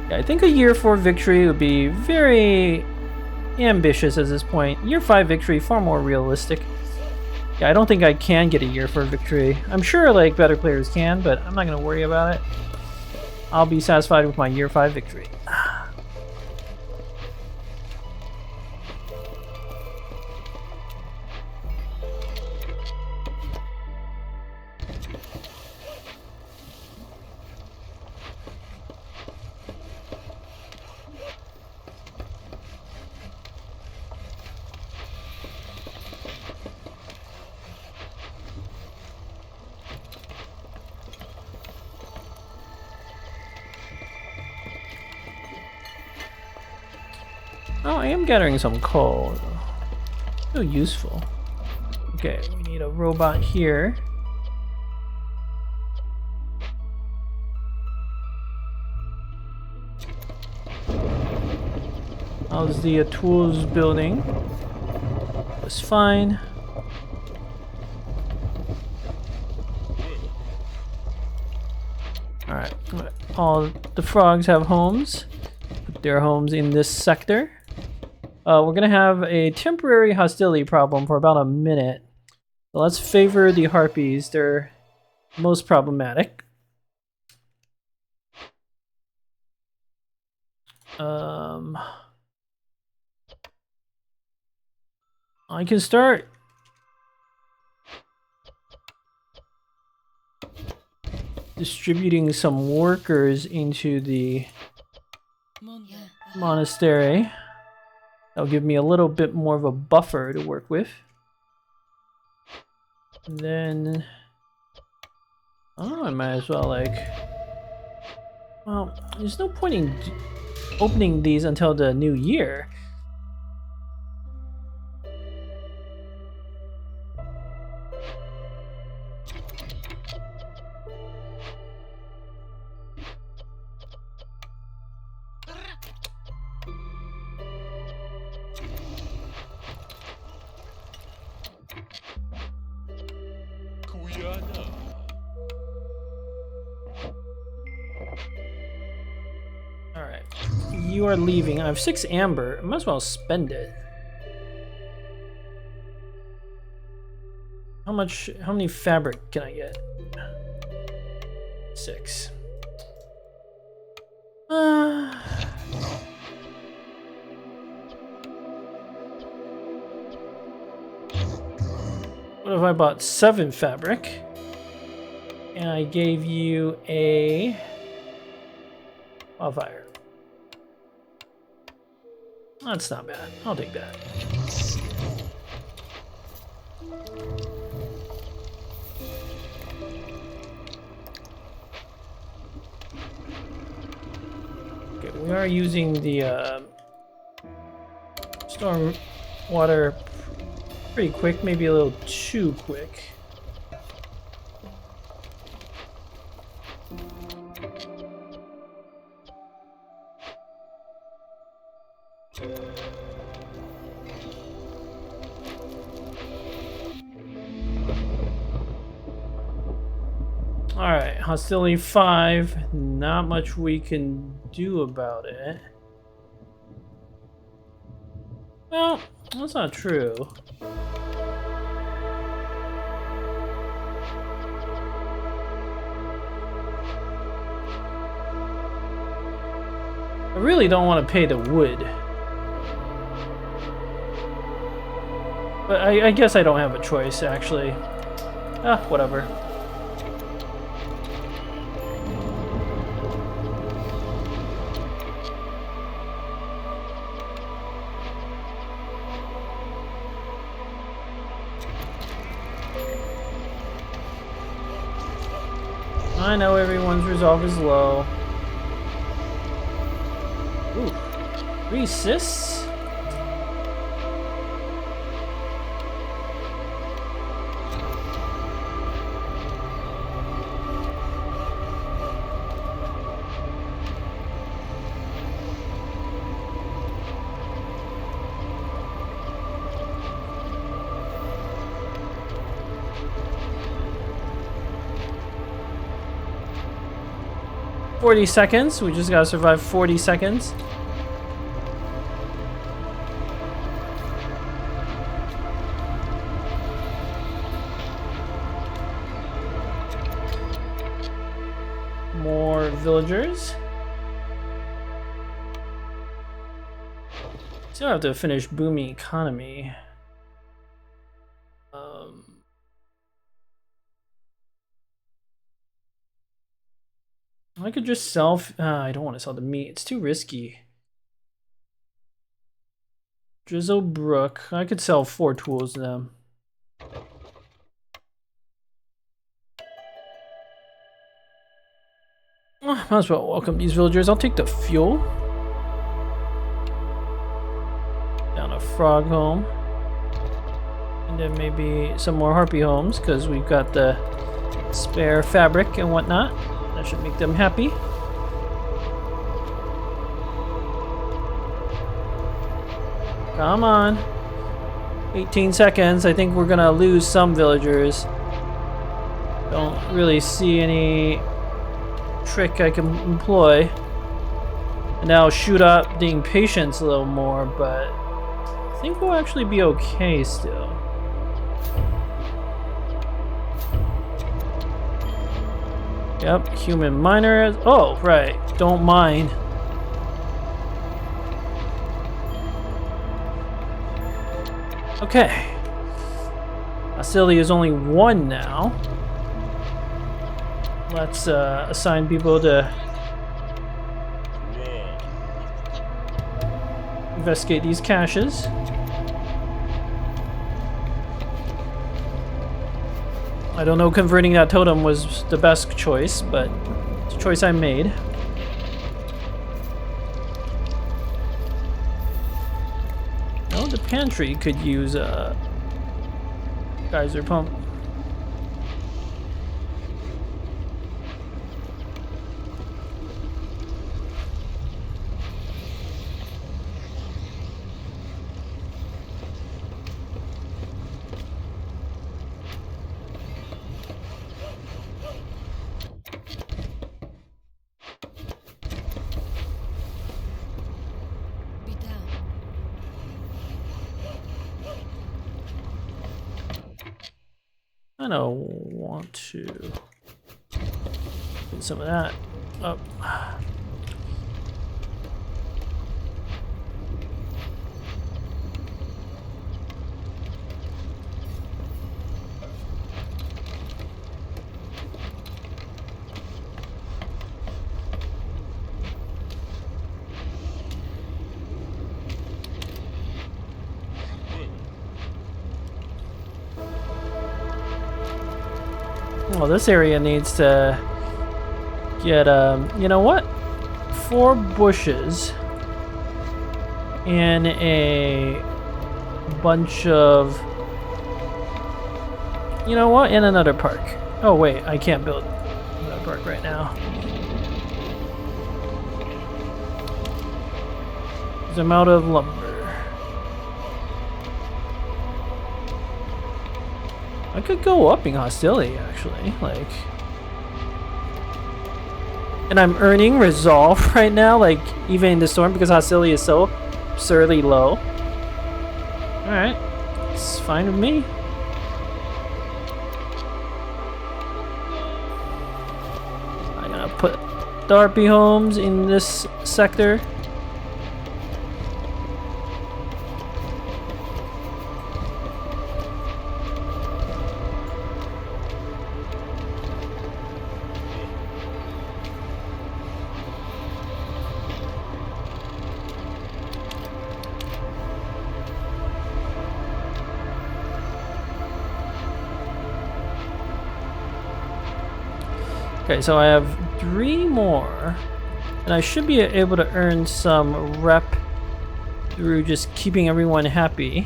A: I think a year 4 victory would be very ambitious at this point. Year 5 victory, far more realistic. Yeah, I don't think I can get a year 4 victory. I'm sure like better players can, but I'm not going to worry about it. I'll be satisfied with my year 5 victory. Oh, I am gathering some coal. So useful. Okay, we need a robot here. How's the tools building? It's fine. Alright, all the frogs have homes. Put their homes in this sector. We're gonna have a temporary hostility problem for about a minute. So let's favor the harpies. They're most problematic. I can start distributing some workers into the monastery. That'll give me a little bit more of a buffer to work with. And then, I might as well like, well, there's no point in opening these until the new year. Alright, you are leaving. I have 6 amber. I might as well spend it. How many fabric can I get? 6. What if I bought 7 fabric? And I gave you a wildfire. That's not bad. I'll take that. Okay, we are using the storm water pretty quick, maybe a little too quick. Alright, hostility 5. Not much we can do about it. Well, that's not true. I really don't want to pay the wood. But I guess I don't have a choice, actually. Whatever. I know everyone's resolve is low. Ooh. 3 assists? $40. We just gotta survive 40 seconds. More villagers. Still have to finish booming economy. I could just sell. I don't want to sell the meat. It's too risky. Drizzle Brook. I could sell 4 tools to them. Might as well welcome these villagers. I'll take the fuel. Down a frog home. And then maybe some more harpy homes, because we've got the spare fabric and whatnot. That should make them happy. Come on. 18 seconds. I think we're gonna lose some villagers. Don't really see any trick I can employ. And now shoot up the impatience a little more, but I think we'll actually be okay still. Yep, human miners. Oh, right. Don't mine. Okay. Hostility is only 1 now. Let's assign people to investigate these caches. I don't know, converting that totem was the best choice, but it's a choice I made. No, the pantry could use a geyser pump. I don't want to get some of that up. Well, this area needs to get, you know what? 4 bushes and a bunch of, you know what? And another park. Oh, wait, I can't build another park right now. Because I'm out of lumber. I could go upping hostility, actually, like... And I'm earning resolve right now, like, even in the storm, because hostility is so absurdly low. Alright, it's fine with me. I'm gonna put the RP homes in this sector. Okay, so I have 3 more, and I should be able to earn some rep through just keeping everyone happy.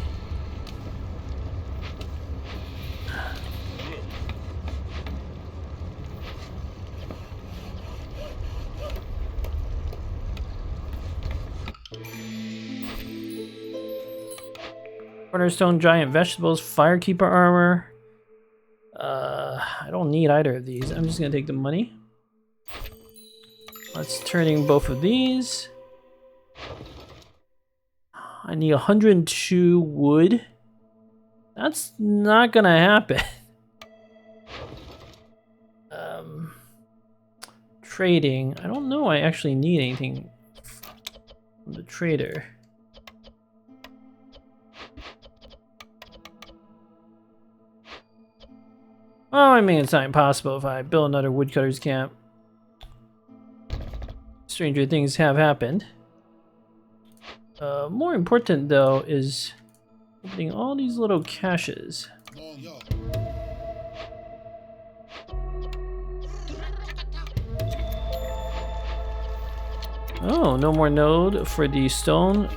A: Cornerstone, giant vegetables, firekeeper armor. I don't need either of these. I'm just gonna take the money. Let's turning both of these. I need 102 wood. That's not gonna happen. Trading. I don't know I actually need anything from the trader. Well, I mean, it's not impossible if I build another woodcutter's camp. Stranger things have happened. More important, though, is opening all these little caches. Oh, no more node for the stone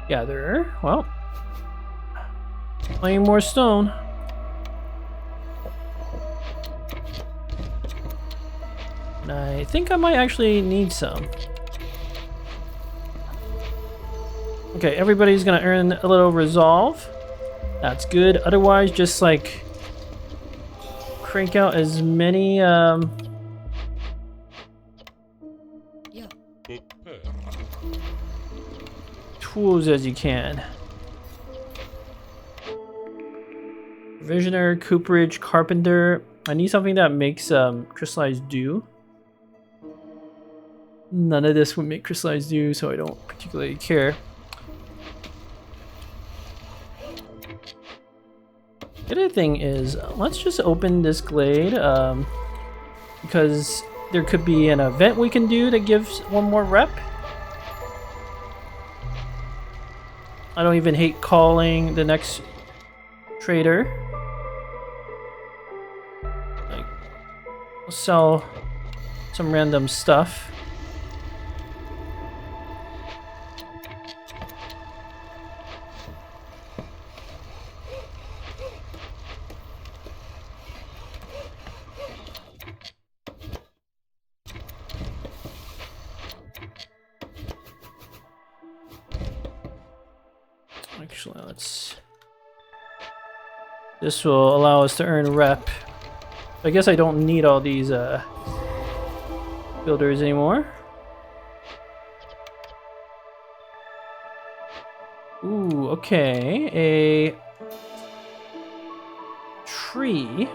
A: gatherer. Well, plenty more stone. And I think I might actually need some. Okay, Okay, everybody's gonna earn a little resolve. That's good. Otherwise, just like crank out as many tools as you can. Provisioner, cooperage, carpenter. I need something that makes crystallized dew. None of this would make crystallized dew, so I don't particularly care. The other thing is, let's just open this glade, because there could be an event we can do that gives one more rep. I don't even hate calling the next trader. Like, we'll sell some random stuff. Actually, this will allow us to earn rep. I guess I don't need all these builders anymore. Ooh, okay. A tree.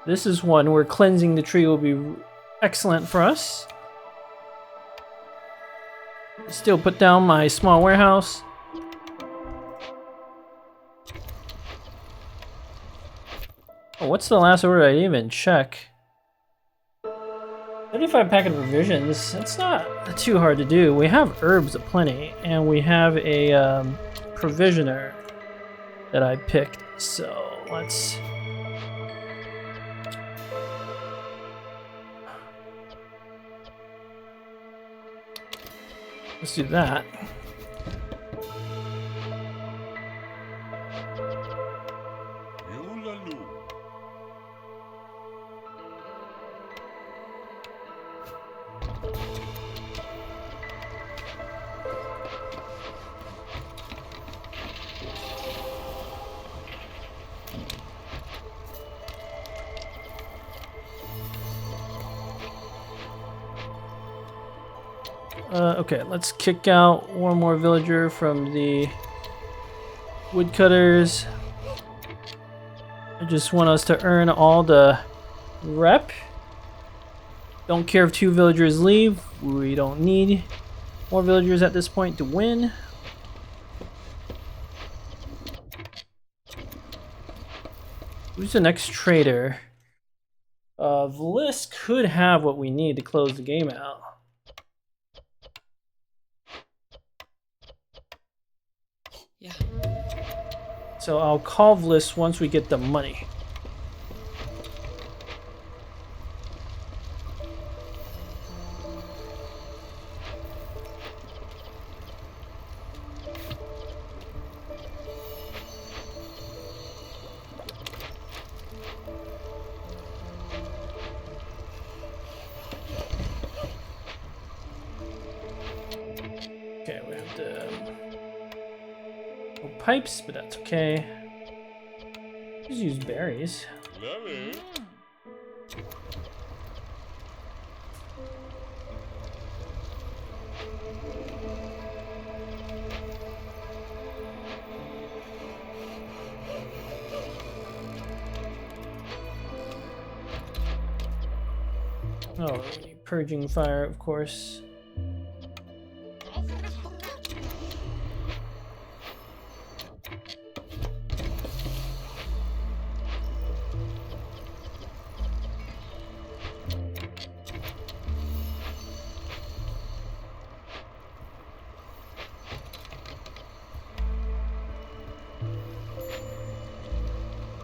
A: This is one where cleansing the tree will be excellent for us. Still put down my small warehouse. Oh, what's the last order? I didn't even check. 35 packet of provisions. It's not too hard to do. We have herbs aplenty, and we have a provisioner that I picked. So let's do that. Okay, let's kick out one more villager from the woodcutters. I just want us to earn all the rep. Don't care if 2 villagers leave. We don't need more villagers at this point to win. Who's the next trader? Vlis could have what we need to close the game out.
B: Yeah.
A: So I'll call Vlis once we get the money. Okay, we have the pipes, but that's okay. Just use berries. Oh, purging fire, of course.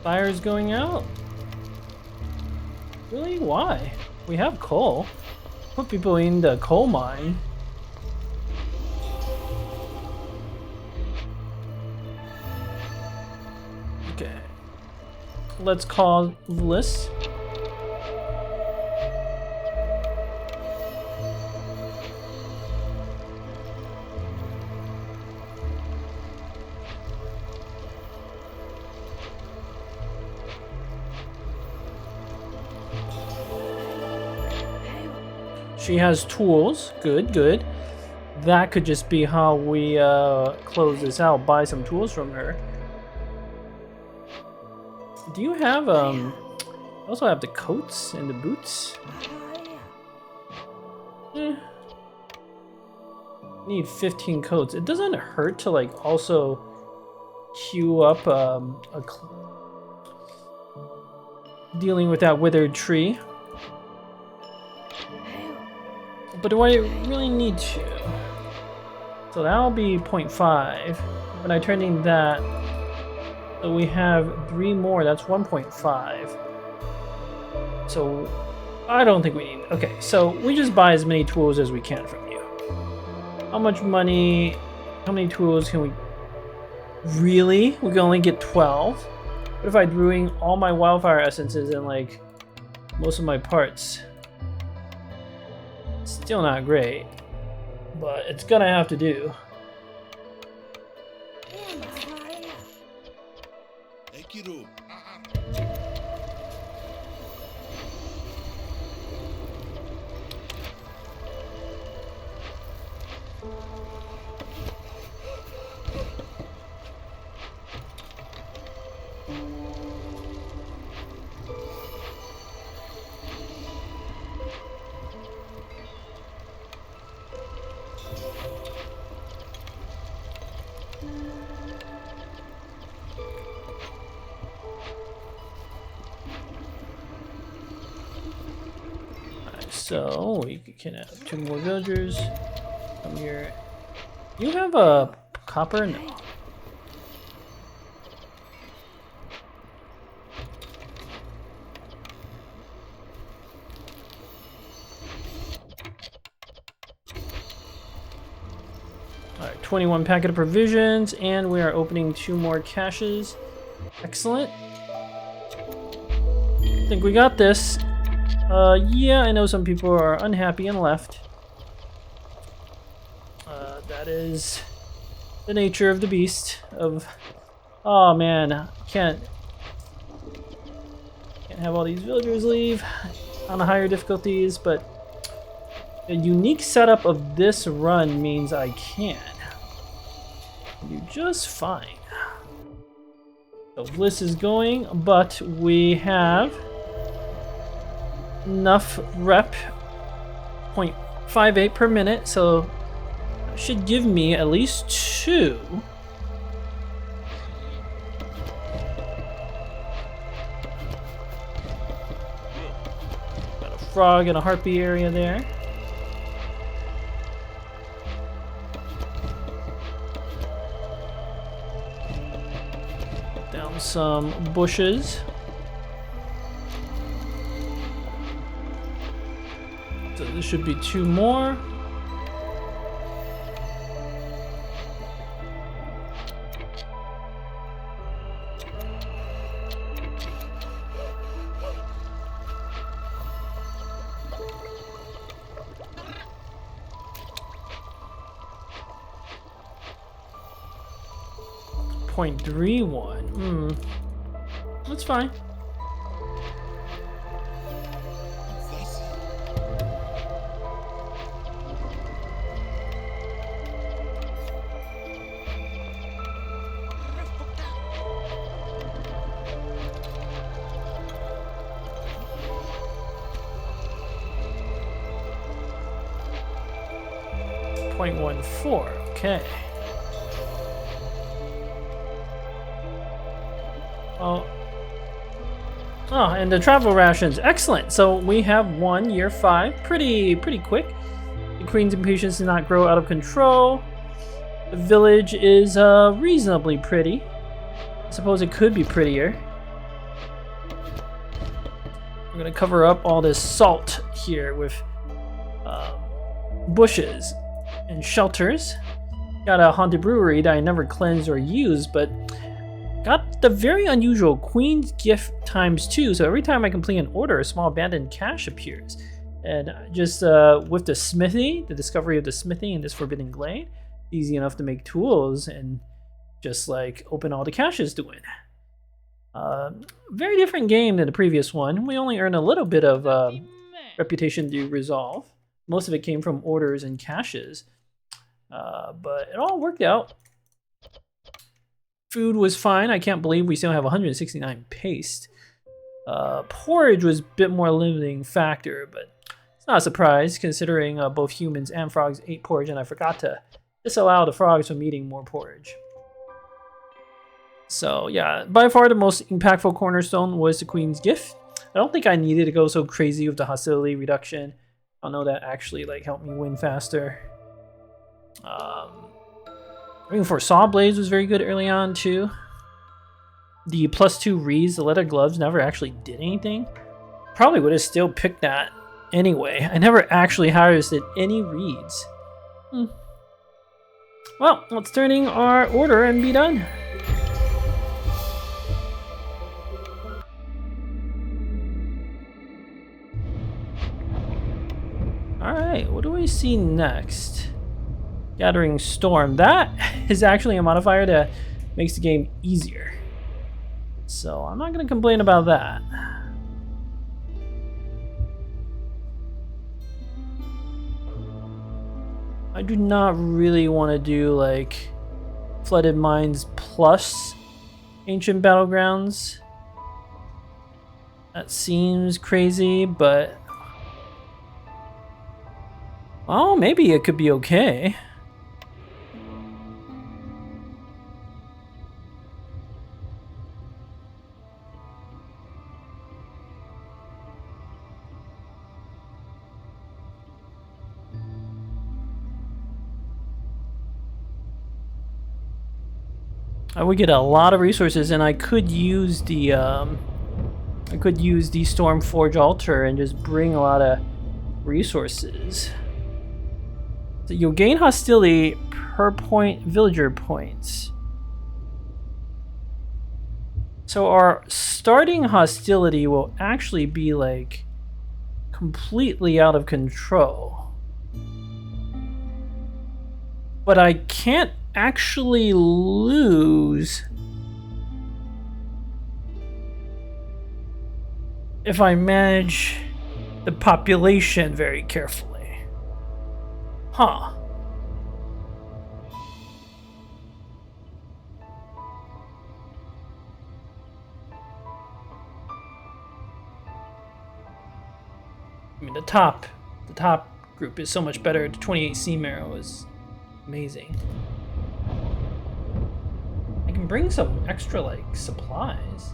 A: Fire's going out? Really? Why? We have coal. Put people in the coal mine. Okay. Let's call Vlis. She has tools. Good, good. That could just be how we close this out. Buy some tools from her. Do you have also have the coats and the boots? Need 15 coats. It doesn't hurt to like also queue up dealing with that withered tree. But do I really need to? So that'll be 0.5. When I turn in that, so we have 3 more. That's 1.5. So I don't think we need. Okay, so we just buy as many tools as we can from you. How much money? How many tools can we? Really? We can only get 12. What if I threw in all my wildfire essences and like most of my parts? Still not great, but it's gonna have to do. So we can have 2 more villagers come here. You have a copper? No. Alright, 21 packet of provisions, and we are opening 2 more caches. Excellent. I think we got this. Yeah, I know some people are unhappy and left. That is the nature of the beast. Oh man, can't have all these villagers leave on the higher difficulties, but the unique setup of this run means I can do just fine. So Bliss is going, but we have enough rep, 0.58 per minute, so that should give me at least 2. Got a frog and a harpy area there. Down some bushes. So this should be 2 more. .31. That's fine. .14. Okay. Oh, and the travel rations, excellent. So we have 1 year 5, pretty quick. The Queen's impatience did not grow out of control. The village is reasonably pretty. I suppose it could be prettier. We're gonna cover up all this salt here with bushes and shelters. Got a haunted brewery that I never cleansed or used, but got the very unusual Queen's Gift ×2, so every time I complete an order, a small abandoned cache appears. And just with the smithy, the discovery of the smithy in this Forbidden Glade, easy enough to make tools and just like open all the caches to win. Very different game than the previous one. We only earn a little bit of reputation to resolve. Most of it came from orders and caches. But it all worked out. Food was fine. I can't believe we still have 169 paste. Porridge was a bit more limiting factor, but it's not a surprise considering both humans and frogs ate porridge, and I forgot to disallow the frogs from eating more porridge. So yeah, by far the most impactful cornerstone was the Queen's Gift. I don't think I needed to go so crazy with the hostility reduction. I know that actually like helped me win faster. I mean, for saw blades was very good early on too. The +2 reeds, the leather gloves never actually did anything. Probably would have still picked that anyway. I never actually harvested any reeds. Well, let's turn in our order and be done. Alright, what do we see next? Gathering Storm. That is actually a modifier that makes the game easier. So I'm not going to complain about that. I do not really want to do like Flooded Mines plus Ancient Battlegrounds. That seems crazy, but oh, maybe it could be okay. I would get a lot of resources, and I could use the Stormforge altar and just bring a lot of resources. So you'll gain hostility per point villager points. So our starting hostility will actually be like completely out of control. But I can't actually lose if I manage the population very carefully. Huh. I mean, the top group is so much better. The 28 Sea Marrow is amazing. I can bring some extra, like, supplies.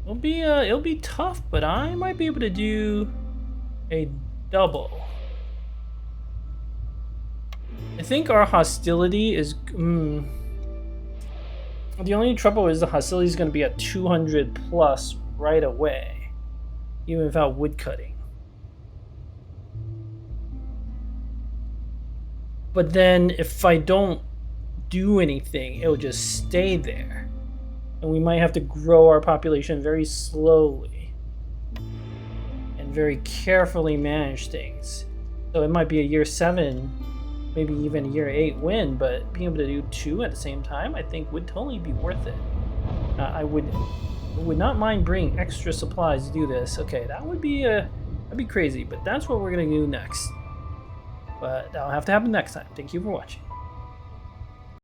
A: It'll be tough, but I might be able to do a double. I think our hostility is the only trouble is the hostility is going to be at 200 plus right away, even without wood cutting. But then if I don't do anything, it'll just stay there. And we might have to grow our population very slowly and very carefully manage things. So it might be a year 7, maybe even a year 8 win, but being able to do 2 at the same time, I think would totally be worth it. I would not mind bringing extra supplies to do this. Okay, that'd be crazy, but that's what we're gonna do next. But that'll have to happen next time. Thank you for watching.